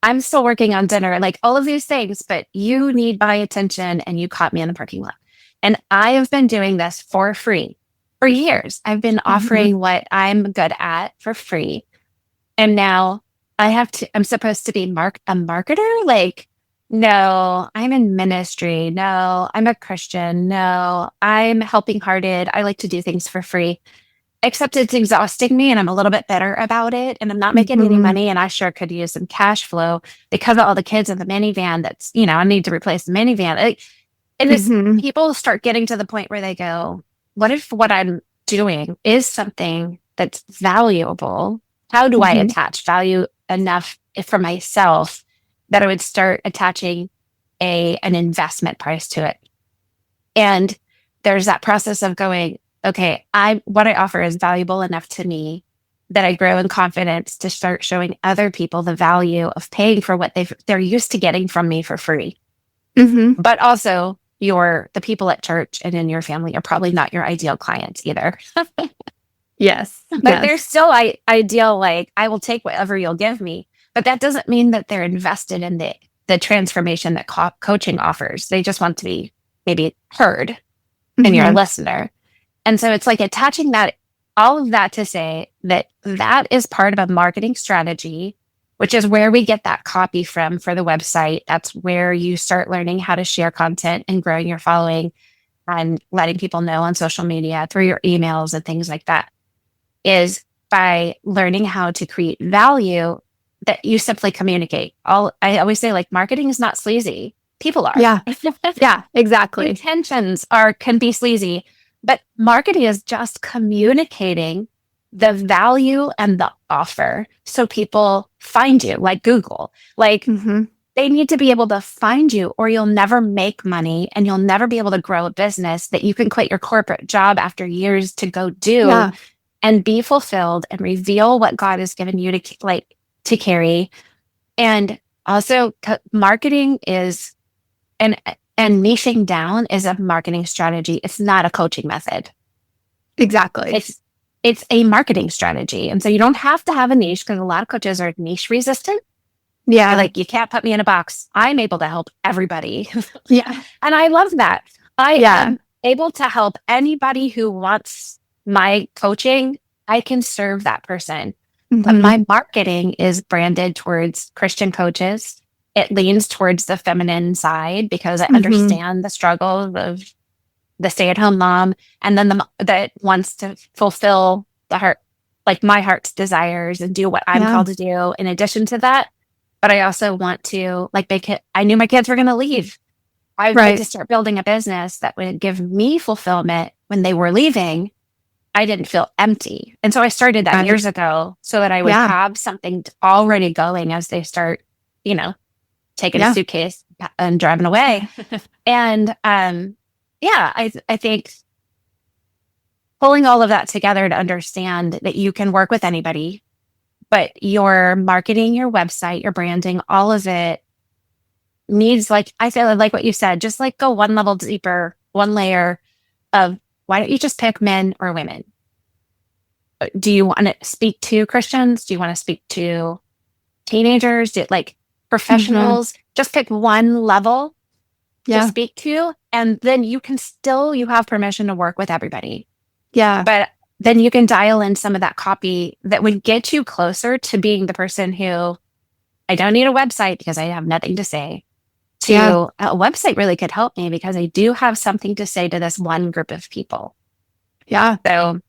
I'm still working on dinner, like all of these things, but you need my attention and you caught me in the parking lot. And I have been doing this for free for years. I've been offering what I'm good at for free. And now I'm supposed to be a marketer? Like, no, I'm in ministry. No, I'm a Christian. No, I'm helping hearted. I like to do things for free, except it's exhausting me and I'm a little bit better about it. And I'm not making any money. And I sure could use some cash flow because of all the kids in the minivan that's, I need to replace the minivan. People start getting to the point where they go, what if what I'm doing is something that's valuable? How do I attach value enough for myself that I would start attaching an investment price to it? And there's that process of going, okay, what I offer is valuable enough to me that I grow in confidence to start showing other people the value of paying for what they're used to getting from me for free. But also, the people at church and in your family are probably not your ideal clients either. Yes. But they're still ideal. Like, I will take whatever you'll give me. But that doesn't mean that they're invested in the transformation that coaching offers. They just want to be maybe heard and you're a listener. And so it's like attaching all of that to say that is part of a marketing strategy, which is where we get that copy for the website. That's where you start learning how to share content and growing your following. and letting people know on social media through your emails and things like that is by learning how to create value that you simply communicate. I always say, like, marketing is not sleazy. People are. Yeah. Yeah, exactly. Intentions can be sleazy, but marketing is just communicating the value and the offer so people find you, like Google. Like, hmm they need to be able to find you, or you'll never make money and you'll never be able to grow a business that you can quit your corporate job after years to go do Yeah. and be fulfilled and reveal what God has given you to carry. And also, marketing is and niching down is a marketing strategy. It's not a coaching method. Exactly. It's a marketing strategy. And so you don't have to have a niche, because a lot of coaches are niche resistant. Yeah. Like, you can't put me in a box. I'm able to help everybody. Yeah. And I love that. I Yeah. am able to help anybody who wants my coaching. I can serve that person. But hmm my marketing is branded towards Christian coaches. It leans towards the feminine side because I hmm understand the struggles of the stay-at-home mom, and then that wants to fulfill the heart, like my heart's desires, and do what I'm Yeah. called to do in addition to that. But I also want to, like, I knew my kids were going to leave. I wanted Right. to start building a business that would give me fulfillment when they were leaving. I didn't feel empty. And so I started that Right. years ago so that I would Yeah. have something already going as they start, taking a Yeah. suitcase and driving away. And yeah, I think pulling all of that together to understand that you can work with anybody, but your marketing, your website, your branding, all of it needs, like I said, like what you said, just like go one level deeper, one layer of, why don't you just pick men or women? Do you want to speak to Christians? Do you want to speak to teenagers? Like hmm professionals? Just pick one level to Yeah. speak to, and then you have permission to work with everybody. Yeah. But then you can dial in some of that copy that would get you closer to being the person who, I don't need a website because I have nothing to say, to Yeah. a website really could help me because I do have something to say to this one group of people. Yeah. So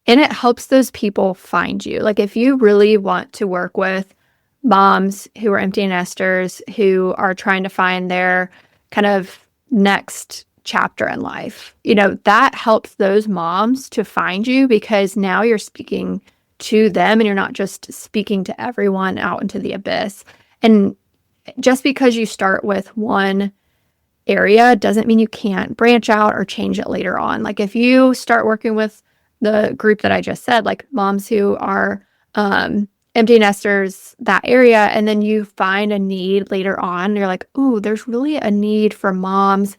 And it helps those people find you. Like, if you really want to work with moms who are empty nesters, who are trying to find their kind of next chapter in life, that helps those moms to find you, because now you're speaking to them and you're not just speaking to everyone out into the abyss. And just because you start with one area doesn't mean you can't branch out or change it later on. Like, if you start working with the group that I just said, like moms who are empty nesters, that area, and then you find a need later on, you're like, ooh, there's really a need for moms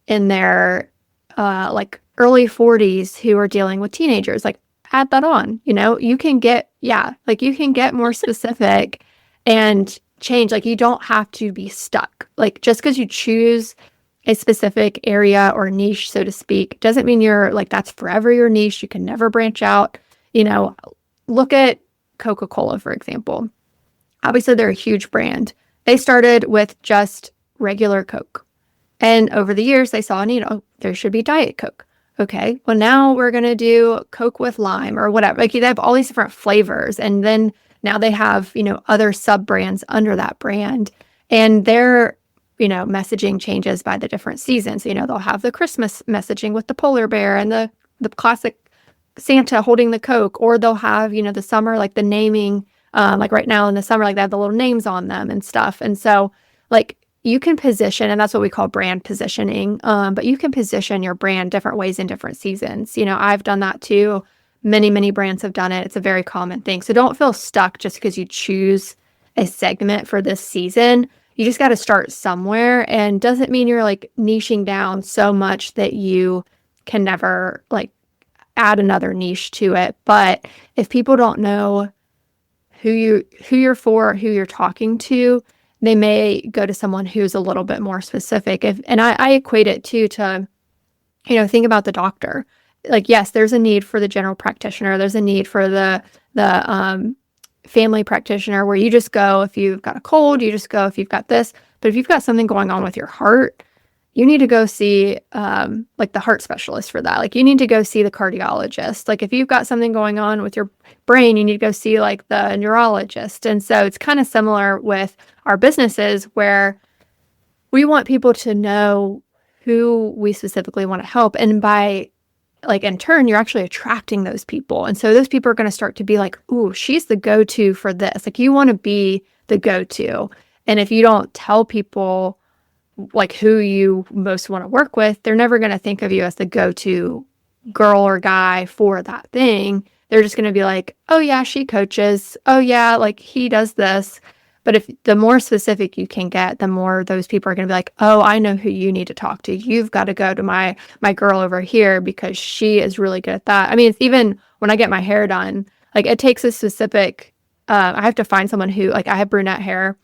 in their like early 40s who are dealing with teenagers. Like, add that on. You can get, like you can get more specific and change. Like, you don't have to be stuck. Like, just because you choose a specific area or niche, so to speak, doesn't mean you're like, that's forever your niche. You can never branch out. Look at Coca-Cola, for example. Obviously, they're a huge brand. They started with just regular Coke. And over the years, they saw a need. Oh, there should be Diet Coke. Okay, well, now we're going to do Coke with lime or whatever. Like, they have all these different flavors. And then now they have, other sub brands under that brand. And their, messaging changes by the different seasons. They'll have the Christmas messaging with the polar bear and the classic Santa holding the Coke, or they'll have, the summer, like the naming, like right now in the summer, like they have the little names on them and stuff. And so, like, you can position, and that's what we call brand positioning. But you can position your brand different ways in different seasons. I've done that too. Many, many brands have done it. It's a very common thing. So don't feel stuck just because you choose a segment for this season. You just got to start somewhere, and doesn't mean you're like niching down so much that you can never like add another niche to it. But if people don't know who you're for, who you're talking to, they may go to someone who's a little bit more specific. And I equate it too to, think about the doctor. Like, yes, there's a need for the general practitioner. There's a need for the family practitioner, where you just go if you've got a cold, you just go if you've got this. But if you've got something going on with your heart, you need to go see like the heart specialist for that. Like you need to go see the cardiologist. Like if you've got something going on with your brain, you need to go see like the neurologist. And so it's kind of similar with our businesses where we want people to know who we specifically want to help. And by like in turn, you're actually attracting those people. And so those people are going to start to be like, ooh, she's the go-to for this. Like you want to be the go-to. And if you don't tell people like who you most want to work with, they're never going to think of you as the go-to girl or guy for that thing. They're just going to be like, oh yeah, she coaches. Oh yeah, like he does this. But if the more specific you can get, the more those people are going to be like, oh, I know who you need to talk to. You've got to go to my girl over here because she is really good at that. I mean, it's even when I get my hair done, like it takes a specific, I have to find someone who, like I have brunette hair.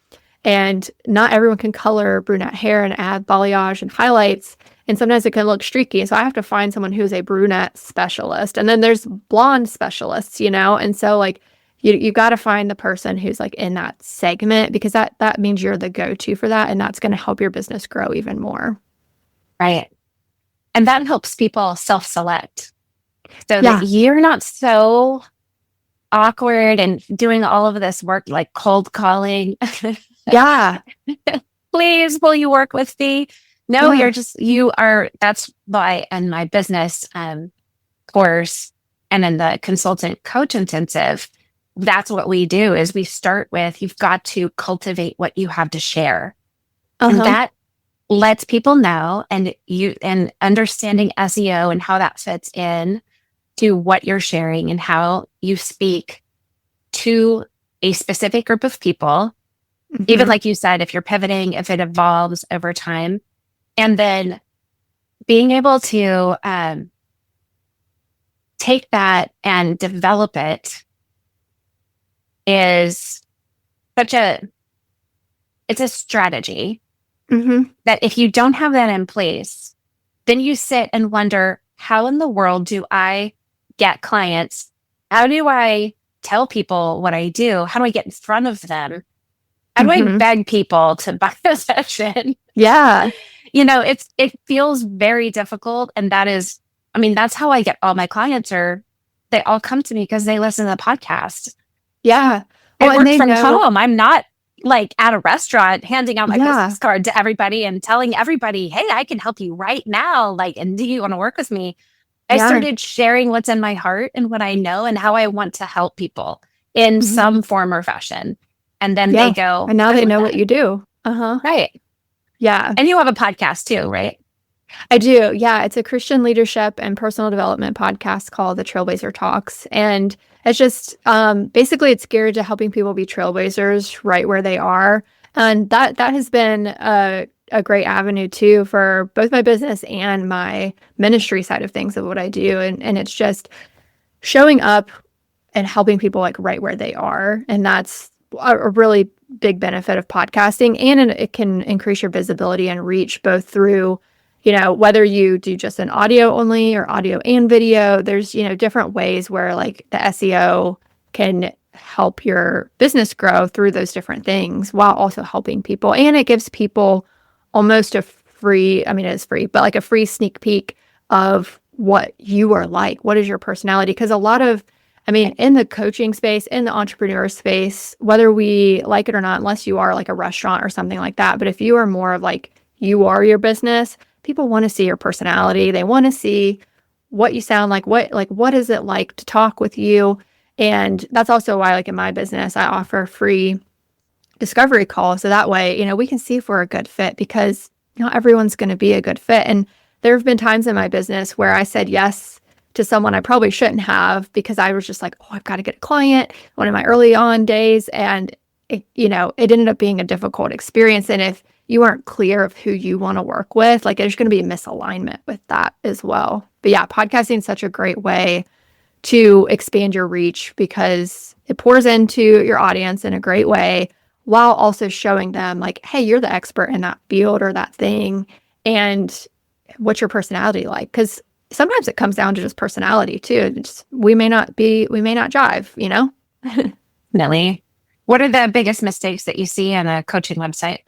And not everyone can color brunette hair and add balayage and highlights. And sometimes it can look streaky. So I have to find someone who's a brunette specialist. And then there's blonde specialists, And so like you got to find the person who's like in that segment because that means you're the go-to for that. And that's going to help your business grow even more. Right. And that helps people self-select so that you're not so awkward and doing all of this work like cold calling. Yeah. Please, will you work with me? No, that's why in my business course and in the consultant coach intensive, that's what we do is we start with, you've got to cultivate what you have to share. And that lets people know and understanding SEO and how that fits in to what you're sharing and how you speak to a specific group of people. Even like you said, if you're pivoting, if it evolves over time, and then being able to take that and develop it is it's a strategy that if you don't have that in place, then you sit and wonder, how in the world do I get clients? How do I tell people what I do? How do I get in front of them? How do I beg people to buy a session? Yeah. It feels very difficult. And that's how I get all my clients they all come to me because they listen to the podcast. Yeah. I work from home. I'm not like at a restaurant handing out my business card to everybody and telling everybody, hey, I can help you right now. Like, and do you want to work with me? I started sharing what's in my heart and what I know and how I want to help people in some form or fashion. And then they go. And now they know what you do. Right. Yeah. And you have a podcast too, right? I do. Yeah. It's a Christian leadership and personal development podcast called The Trailblazer Talks. And it's just basically it's geared to helping people be trailblazers right where they are. And that has been a great avenue too for both my business and my ministry side of things of what I do. And it's just showing up and helping people like right where they are. And that's a really big benefit of podcasting, and it can increase your visibility and reach both through, whether you do just an audio only or audio and video. There's, different ways where like the SEO can help your business grow through those different things while also helping people. And it gives people almost a free, it's free, but like a free sneak peek of what you are like. What is your personality? Because a lot of in the coaching space, in the entrepreneur space, whether we like it or not, unless you are like a restaurant or something like that, but if you are more of like, you are your business, people want to see your personality. They want to see what you sound like, what is it like to talk with you? And that's also why, like in my business, I offer free discovery calls. So that way, we can see if we're a good fit, because not everyone's going to be a good fit. And there have been times in my business where I said yes to someone I probably shouldn't have because I was just like, oh, I've got to get a client, one of my early on days. And it ended up being a difficult experience. And if you aren't clear of who you want to work with, like there's going to be a misalignment with that as well. But yeah, podcasting is such a great way to expand your reach because it pours into your audience in a great way while also showing them like, hey, you're the expert in that field or that thing. And what's your personality like? Because sometimes it comes down to just personality too. We may not jive, Nelly, what are the biggest mistakes that you see on a coaching website?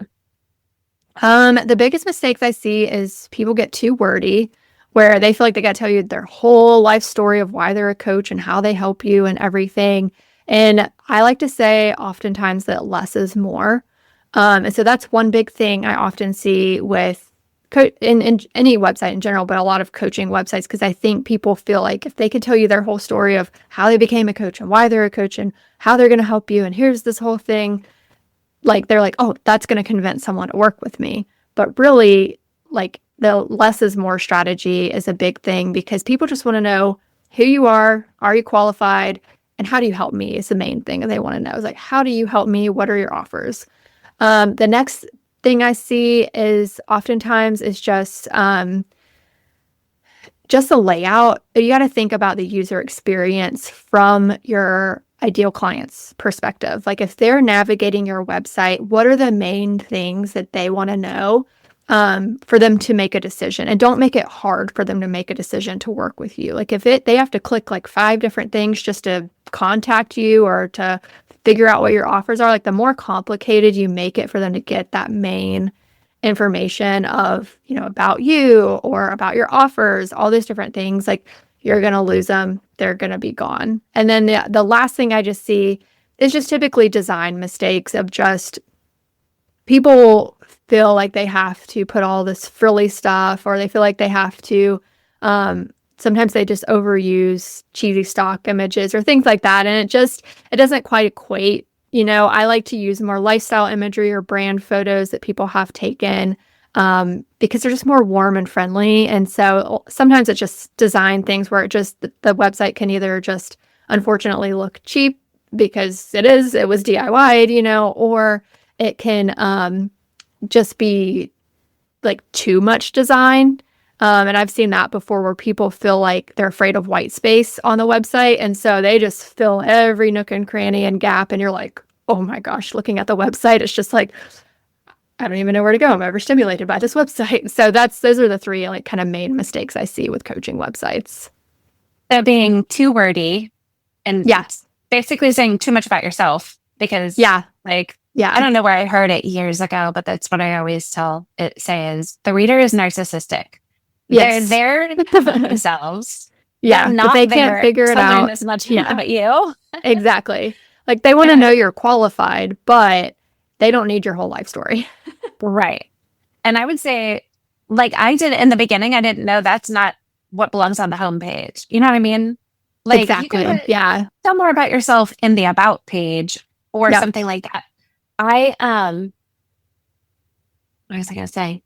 The biggest mistakes I see is people get too wordy, where they feel like they got to tell you their whole life story of why they're a coach and how they help you and everything. And I like to say oftentimes that less is more. And so that's one big thing I often see with in any website in general, but a lot of coaching websites, because I think people feel like if they could tell you their whole story of how they became a coach and why they're a coach and how they're going to help you, and here's this whole thing, like they're like, oh, that's going to convince someone to work with me. But really, like the less is more strategy is a big thing, because people just want to know who you are you qualified, and how do you help me is the main thing they want to know. Is like, how do you help me? What are your offers? The next thing I see is oftentimes is just the layout. You got to think about the user experience from your ideal client's perspective. Like if they're navigating your website, what are the main things that they want to know for them to make a decision? And don't make it hard for them to make a decision to work with you. Like if they have to click like 5 different things just to contact you or to figure out what your offers are, like the more complicated you make it for them to get that main information of, about you or about your offers, all these different things, like you're going to lose them. They're going to be gone. And then the last thing I just see is just typically design mistakes of just people feel like they have to put all this frilly stuff, or they feel like they have to, sometimes they just overuse cheesy stock images or things like that. And it doesn't quite equate. I like to use more lifestyle imagery or brand photos that people have taken because they're just more warm and friendly. And so sometimes it's just design things where the website can either just unfortunately look cheap because it was DIY'd, or it can just be like too much design. And I've seen that before where people feel like they're afraid of white space on the website. And so they just fill every nook and cranny and gap. And you're like, oh my gosh, looking at the website, it's just like, I don't even know where to go. I'm overstimulated by this website. So those are the 3 like kind of main mistakes I see with coaching websites. So being too wordy and basically saying too much about yourself, because I don't know where I heard it years ago, but that's what I always say is the reader is narcissistic. Yes. They're there for themselves. Yeah, not but they can't figure it out as much about you. Exactly. Like they want to know you're qualified, but they don't need your whole life story. Right. And I would say, like I did in the beginning, I didn't know that's not what belongs on the homepage. You know what I mean? Like exactly. Tell more about yourself in the about page or something like that. What was I going to say?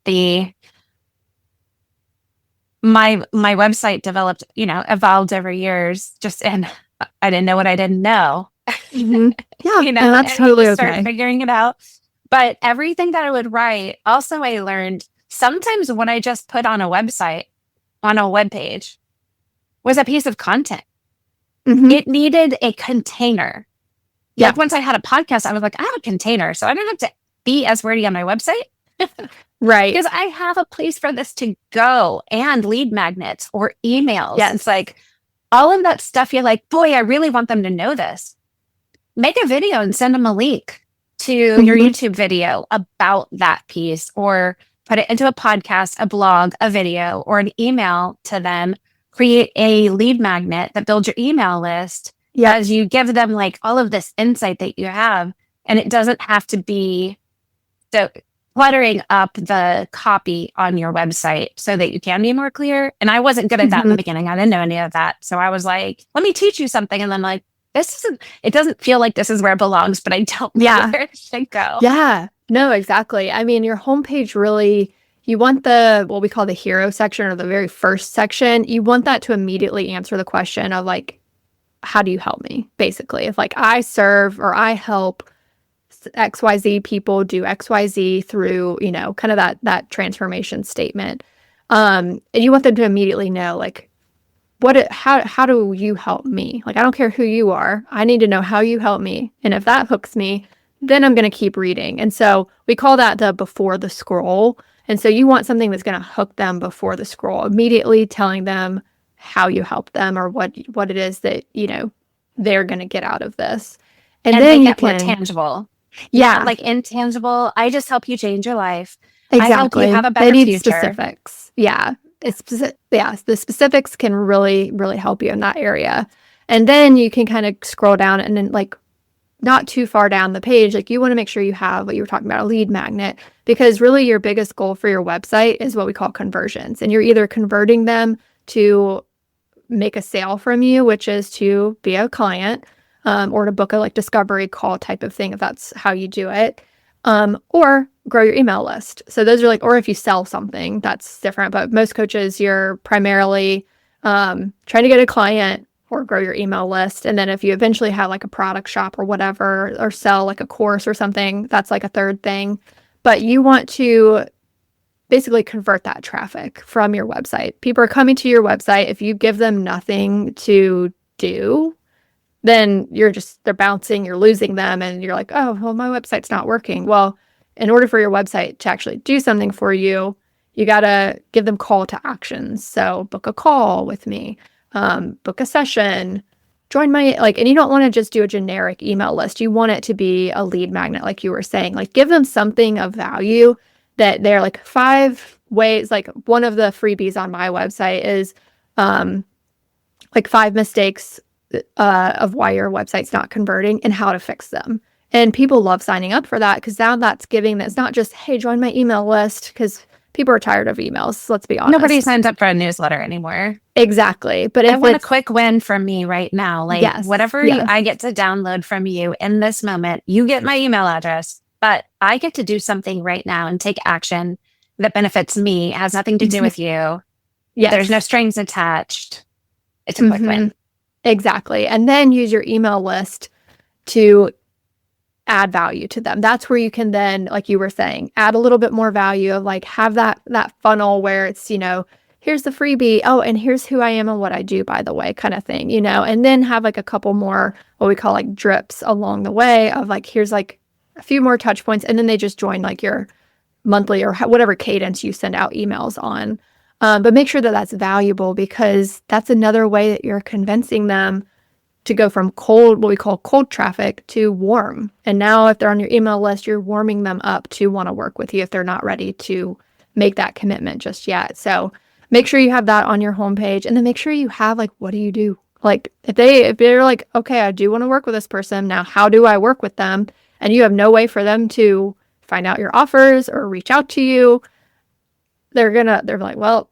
My website evolved over years and I didn't know what I didn't know. Mm-hmm. Yeah. And that's totally okay. Start figuring it out. But everything that I would write, also I learned sometimes what I just put on a website, on a web page, was a piece of content. Mm-hmm. It needed a container. Yeah. Like once I had a podcast, I was like, I have a container, so I don't have to be as wordy on my website. Right. Because I have a place for this to go, and lead magnets or emails. Yes. It's like all of that stuff. You're like, boy, I really want them to know this. Make a video and send them a link to your YouTube video about that piece, or put it into a podcast, a blog, a video, or an email to them. Create a lead magnet that builds your email list as you give them like all of this insight that you have. And it doesn't have to be so cluttering up the copy on your website so that you can be more clear. And I wasn't good at that in the beginning. I didn't know any of that. So I was like, let me teach you something. And then like, it doesn't feel like this is where it belongs, but I don't know where it should go. Yeah, no, exactly. I mean, your homepage really, you want what we call the hero section, or the very first section. You want that to immediately answer the question of like, how do you help me? Basically, if like I serve or I help XYZ people do XYZ through, kind of that transformation statement. And you want them to immediately know like, how do you help me? Like, I don't care who you are. I need to know how you help me. And if that hooks me, then I'm going to keep reading. And so we call that the before the scroll. And so you want something that's going to hook them before the scroll, immediately telling them how you help them or what it is that, they're going to get out of this. And then you can more tangible. Yeah. Like intangible. I just help you change your life. I hope you Exactly. have a They better need future. specifics. Yeah. The specifics can really, really help you in that area. And then you can kind of scroll down and then like not too far down the page, like you want to make sure you have what you were talking about, a lead magnet, because really your biggest goal for your website is what we call conversions. And you're either converting them to make a sale from you, which is to be a client, or to book a like discovery call type of thing, if that's how you do it, or grow your email list. So those are like, or if you sell something, that's different. But most coaches, you're primarily trying to get a client or grow your email list. And then if you eventually have like a product shop or whatever, or sell like a course or something, that's like a third thing. But you want to basically convert that traffic from your website. People are coming to your website. If you give them nothing to do, then they're bouncing, you're losing them, and you're like, oh, well, my website's not working. Well, in order for your website to actually do something for you, you got to give them call to actions. So book a call with me, book a session, join my, and you don't want to just do a generic email list. You want it to be a lead magnet, like you were saying, like give them something of value that they're like 5 ways. Like one of the freebies on my website is like 5 mistakes of why your website's not converting and how to fix them. And people love signing up for that because now that's it's not just, hey, join my email list, because people are tired of emails. Let's be honest. Nobody signs up for a newsletter anymore. Exactly. But I if want a it's quick win from me right now. Like yes, whatever yes. I get to download from you in this moment, you get my email address, but I get to do something right now and take action that benefits me. It has nothing to do with you. Yes. There's no strings attached. It's a quick win. Exactly. And then use your email list to add value to them. That's where you can then, like you were saying, add a little bit more value of like have that funnel where it's, here's the freebie. Oh, and here's who I am and what I do, by the way, kind of thing, and then have like a couple more, what we call like drips along the way of like, here's like a few more touch points. And then they just join like your monthly or whatever cadence you send out emails on. But make sure that that's valuable, because that's another way that you're convincing them to go from cold, what we call cold traffic, to warm. And now if they're on your email list, you're warming them up to want to work with you if they're not ready to make that commitment just yet. So make sure you have that on your homepage, and then make sure you have like, what do you do? Like if they're like, okay, I do want to work with this person. Now, how do I work with them? And you have no way for them to find out your offers or reach out to you. They're like, well,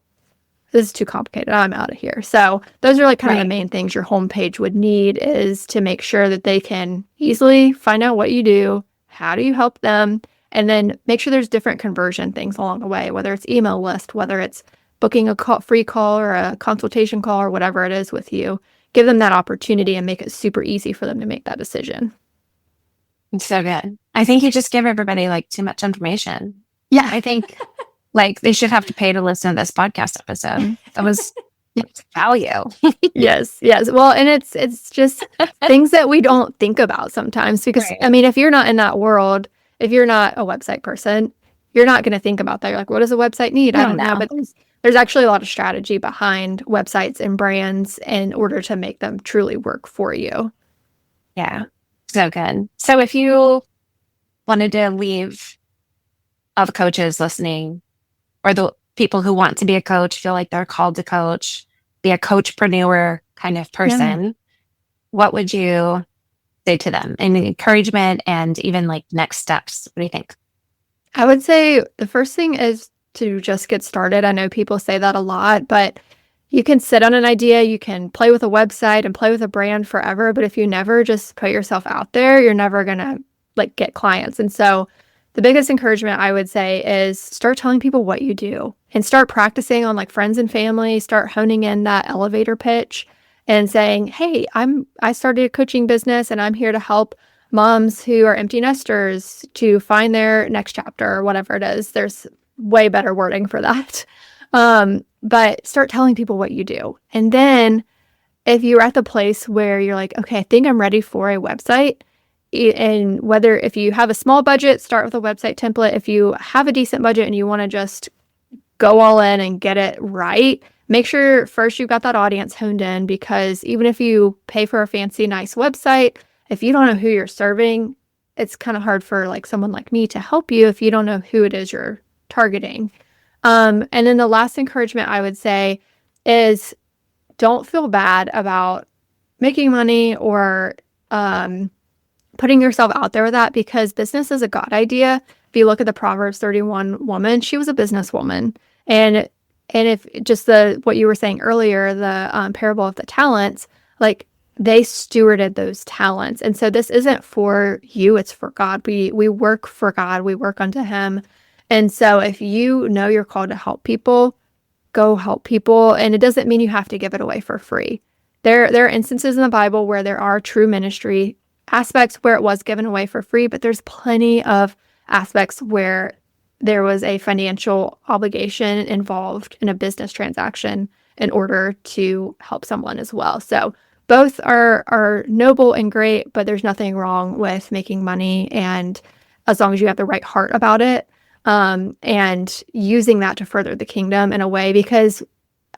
this is too complicated. I'm out of here. So those are like kind of the main things your homepage would need, is to make sure that they can easily find out what you do, how do you help them, and then make sure there's different conversion things along the way, whether it's email list, whether it's booking a free call or a consultation call or whatever it is with you. Give them that opportunity and make it super easy for them to make that decision. It's so good. I think you just give everybody like too much information. Yeah. I think like they should have to pay to listen to this podcast episode. That was value. Yes. Well, and it's just things that we don't think about sometimes, because I mean, if you're not in that world, if you're not a website person, you're not going to think about that. You're like, what does a website need? I don't know. But there's actually a lot of strategy behind websites and brands in order to make them truly work for you. Yeah. So good. So if you wanted to leave all the coaches listening, or the people who want to be a coach, feel like they're called to coach, be a coachpreneur kind of person, what would you say to them? Any encouragement and even like next steps? What do you think? I would say the first thing is to just get started. I know people say that a lot, but you can sit on an idea, you can play with a website and play with a brand forever, but if you never just put yourself out there, you're never going to like get clients. And so the biggest encouragement I would say is start telling people what you do, and start practicing on like friends and family, start honing in that elevator pitch and saying, hey, I started a coaching business and I'm here to help moms who are empty nesters to find their next chapter, or whatever it is. There's way better wording for that. But start telling people what you do. And then if you're at the place where you're like, okay, I think I'm ready for a website, and if you have a small budget, start with a website template. If you have a decent budget and you want to just go all in and get it right, make sure first you've got that audience honed in, because even if you pay for a fancy, nice website, if you don't know who you're serving, it's kind of hard for like someone like me to help you if you don't know who it is you're targeting. And then the last encouragement I would say is don't feel bad about making money or putting yourself out there with that, because business is a God idea. If you look at the Proverbs 31 woman, she was a businesswoman. And if just what you were saying earlier, the parable of the talents, like they stewarded those talents. And so this isn't for you, it's for God. We work for God, we work unto him. And so if you know you're called to help people, go help people. And it doesn't mean you have to give it away for free. There are instances in the Bible where there are true ministry aspects where it was given away for free, but there's plenty of aspects where there was a financial obligation involved in a business transaction in order to help someone as well. So both are noble and great, but there's nothing wrong with making money, and as long as you have the right heart about it, and using that to further the kingdom in a way. Because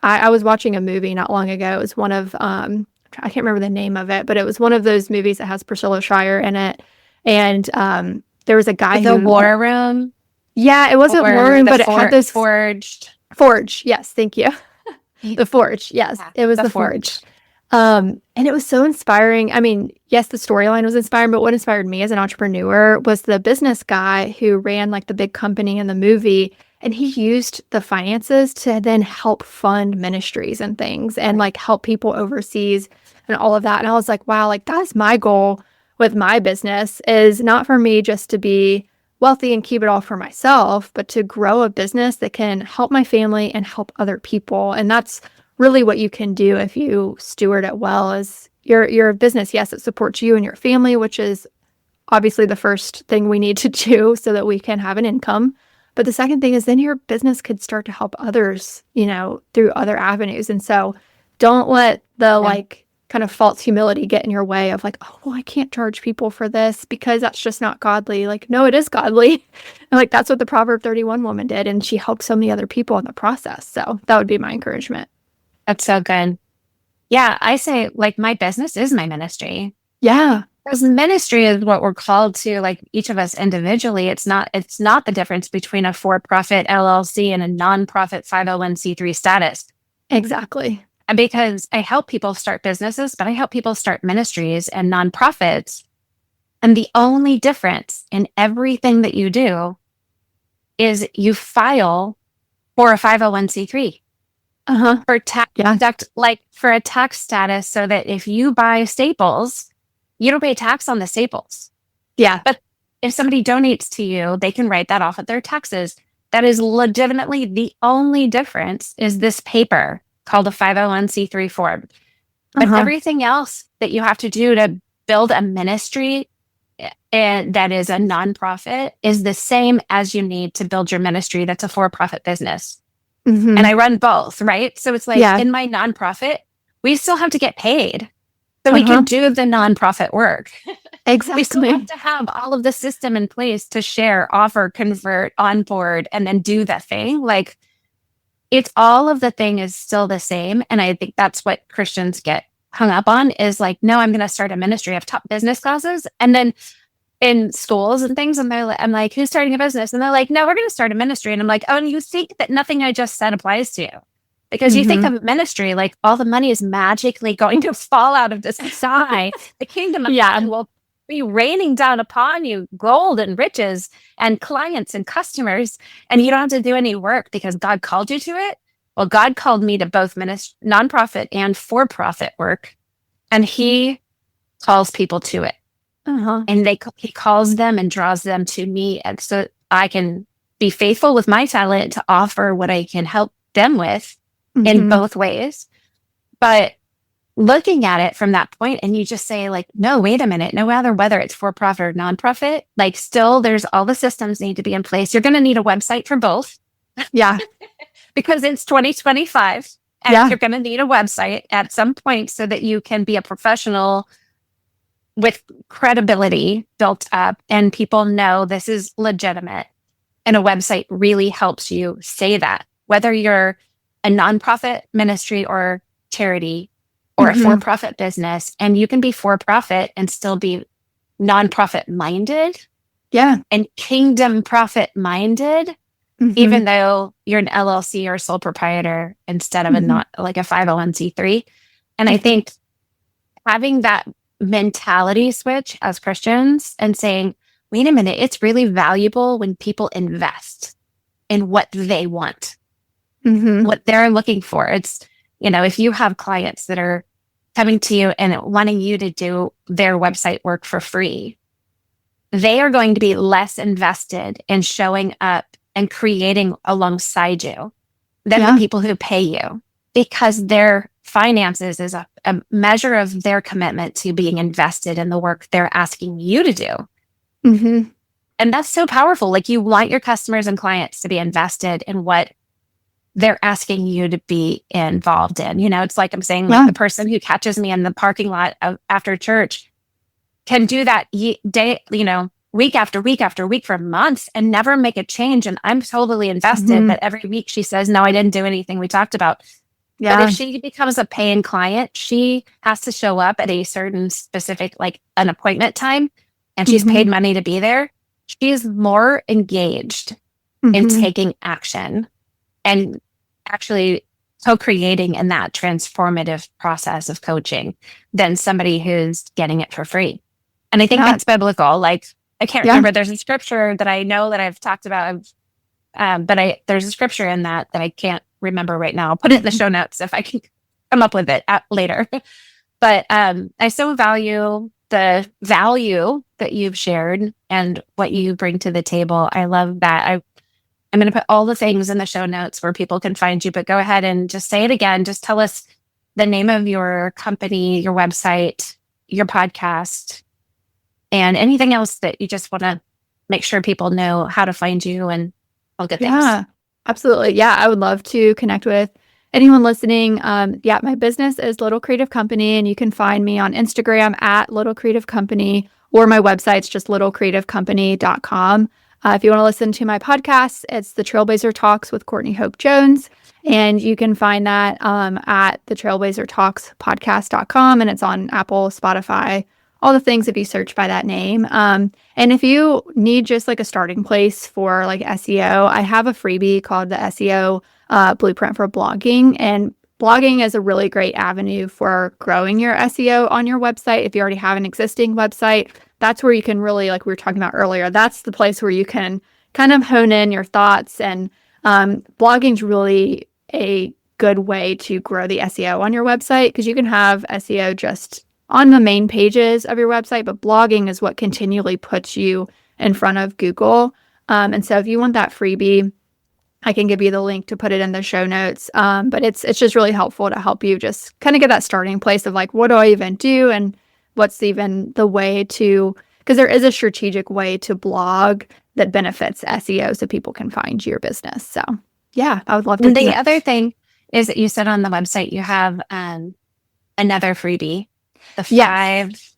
I was watching a movie not long ago. It was one of I can't remember the name of it, but it was one of those movies that has Priscilla Schreier in it, and there was a guy The War Room. Yeah, it wasn't Or War Room, the but it had this Forged. Forge. Yes, thank you. The Forge. Yes, Yeah, it was the Forge. And it was so inspiring. I mean, yes, the storyline was inspiring, but what inspired me as an entrepreneur was the business guy who ran like the big company in the movie, and he used the finances to then help fund ministries and things and like help people overseas and all of that. And I was like, wow, like that's my goal with my business, is not for me just to be wealthy and keep it all for myself, but to grow a business that can help my family and help other people. And that's really what you can do if you steward it well. Is your business, yes, it supports you and your family, which is obviously the first thing we need to do so that we can have an income. But the second thing is then your business could start to help others, through other avenues. And so don't let the like kind of false humility get in your way of like, oh, well, I can't charge people for this because that's just not godly. Like, no, it is godly. And like, that's what the Proverb 31 woman did. And she helped so many other people in the process. So that would be my encouragement. That's so good. Yeah, I say like my business is my ministry. Yeah. Because ministry is what we're called to, like each of us individually. It's not the difference between a for-profit LLC and a nonprofit 501c3 status. Exactly. And because I help people start businesses, but I help people start ministries and nonprofits. And the only difference in everything that you do is you file for a 501c3 for tax like for a tax status, so that if you buy staples, you don't pay tax on the staples. Yeah. But if somebody donates to you, they can write that off of their taxes. That is legitimately the only difference, is this paper called a 501c3 form. But everything else that you have to do to build a ministry and that is a nonprofit is the same as you need to build your ministry that's a for-profit business. And I run both, right? So it's like in my nonprofit, we still have to get paid so we can do the nonprofit work. Exactly. We still have to have all of the system in place to share, offer, convert, onboard, and then do that thing. Like, it's all of the thing is still the same. And I think that's what Christians get hung up on, is like, no, I'm going to start a ministry. I've taught business classes. And then in schools and things, and I'm like, who's starting a business? And they're like, no, we're going to start a ministry. And I'm like, oh, and you think that nothing I just said applies to you? Because you think of ministry like all the money is magically going to fall out of the sky. The kingdom of God will be raining down upon you gold and riches and clients and customers, and you don't have to do any work because God called you to it. Well, God called me to both nonprofit and for-profit work, and He calls people to it. And He calls them and draws them to me, and so I can be faithful with my talent to offer what I can help them with in both ways. But looking at it from that point, and you just say like, no, wait a minute, no matter whether it's for profit or nonprofit, like still there's all the systems need to be in place. You're going to need a website for both. Yeah. Because it's 2025 and you're going to need a website at some point so that you can be a professional with credibility built up and people know this is legitimate. And a website really helps you say that, whether you're a nonprofit ministry or charity or a for-profit business, and you can be for-profit and still be nonprofit minded and kingdom profit minded even though you're an LLC or sole proprietor instead of a not like a 501c3. And I think having that mentality switch as Christians and saying, wait a minute, it's really valuable when people invest in what they want, what they're looking for. It's, if you have clients that are coming to you and wanting you to do their website work for free, they are going to be less invested in showing up and creating alongside you than the people who pay you, because their finances is a measure of their commitment to being invested in the work they're asking you to do. And that's so powerful. Like, you want your customers and clients to be invested in what they're asking you to be involved in. It's like I'm saying, like the person who catches me in the parking lot after church can do that day, week after week after week for months and never make a change. And I'm totally invested. But every week she says, no, I didn't do anything we talked about. But if she becomes a paying client, she has to show up at a certain specific, like an appointment time, and she's paid money to be there. She's more engaged in taking action and actually co-creating in that transformative process of coaching than somebody who's getting it for free. And I think that's biblical. Like, I can't remember. There's a scripture that I know that I've talked about, but there's a scripture in that I can't remember right now. I'll put it in the show notes if I can come up with it later. But I so value the value that you've shared and what you bring to the table. I love that. I'm going to put all the things in the show notes where people can find you, but go ahead and just say it again. Just tell us the name of your company, your website, your podcast, and anything else that you just want to make sure people know how to find you and all good things. Yeah, absolutely. Yeah, I would love to connect with anyone listening. My business is Little Creative Company, and you can find me on Instagram at Little Creative Company, or my website's just littlecreativecompany.com. If you want to listen to my podcast, it's the Trailblazer Talks with Courtney Hope Jones. And you can find that at the Trailblazer Talks podcast.com. And it's on Apple, Spotify, all the things if you search by that name. And if you need just like a starting place for like SEO, I have a freebie called the SEO Blueprint for Blogging. And blogging is a really great avenue for growing your SEO on your website. If you already have an existing website, that's where you can really, like we were talking about earlier, that's the place where you can kind of hone in your thoughts. And blogging is really a good way to grow the SEO on your website, because you can have SEO just on the main pages of your website, but blogging is what continually puts you in front of Google. And so if you want that freebie, I can give you the link to put it in the show notes. But it's just really helpful to help you just kind of get that starting place of like, what do I even do? And what's even the way to, because there is a strategic way to blog that benefits SEO so people can find your business. So yeah, I would love to. And the other thing is that you said on the website, you have another freebie, the 5.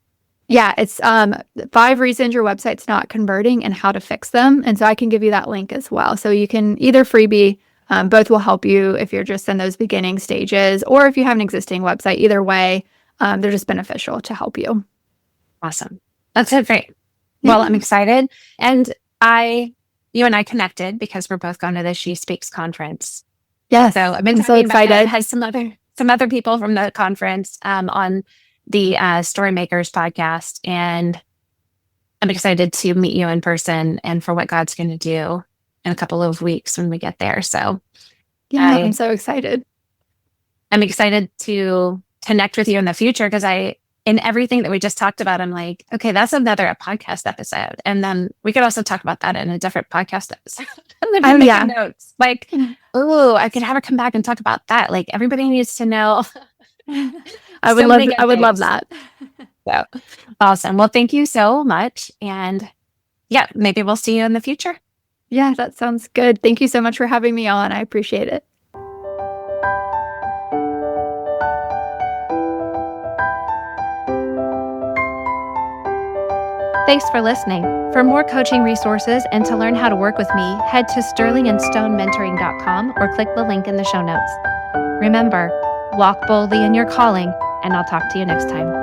Yeah, it's 5 reasons your website's not converting and how to fix them. And so I can give you that link as well. So you can either freebie, both will help you if you're just in those beginning stages, or if you have an existing website. Either way, they're just beneficial to help you. Awesome. That's it. Great. Well, I'm excited. And you and I connected because we're both going to the She Speaks conference. Yes. So I've been so excited. I had some other people from the conference on the Storymakers podcast, and I'm excited to meet you in person and for what God's going to do in a couple of weeks when we get there. So yeah, I'm so excited. I'm excited to connect with you in the future, because in everything that we just talked about, I'm like, okay, that's another podcast episode. And then we could also talk about that in a different podcast episode. Notes. Like, I could have her come back and talk about that. Like, everybody needs to know. I would love that. So awesome. Well, thank you so much. And yeah, maybe we'll see you in the future. Yeah, that sounds good. Thank you so much for having me on. I appreciate it. Thanks for listening. For more coaching resources and to learn how to work with me, head to sterlingandstonementoring.com or click the link in the show notes. Remember, walk boldly in your calling, and I'll talk to you next time.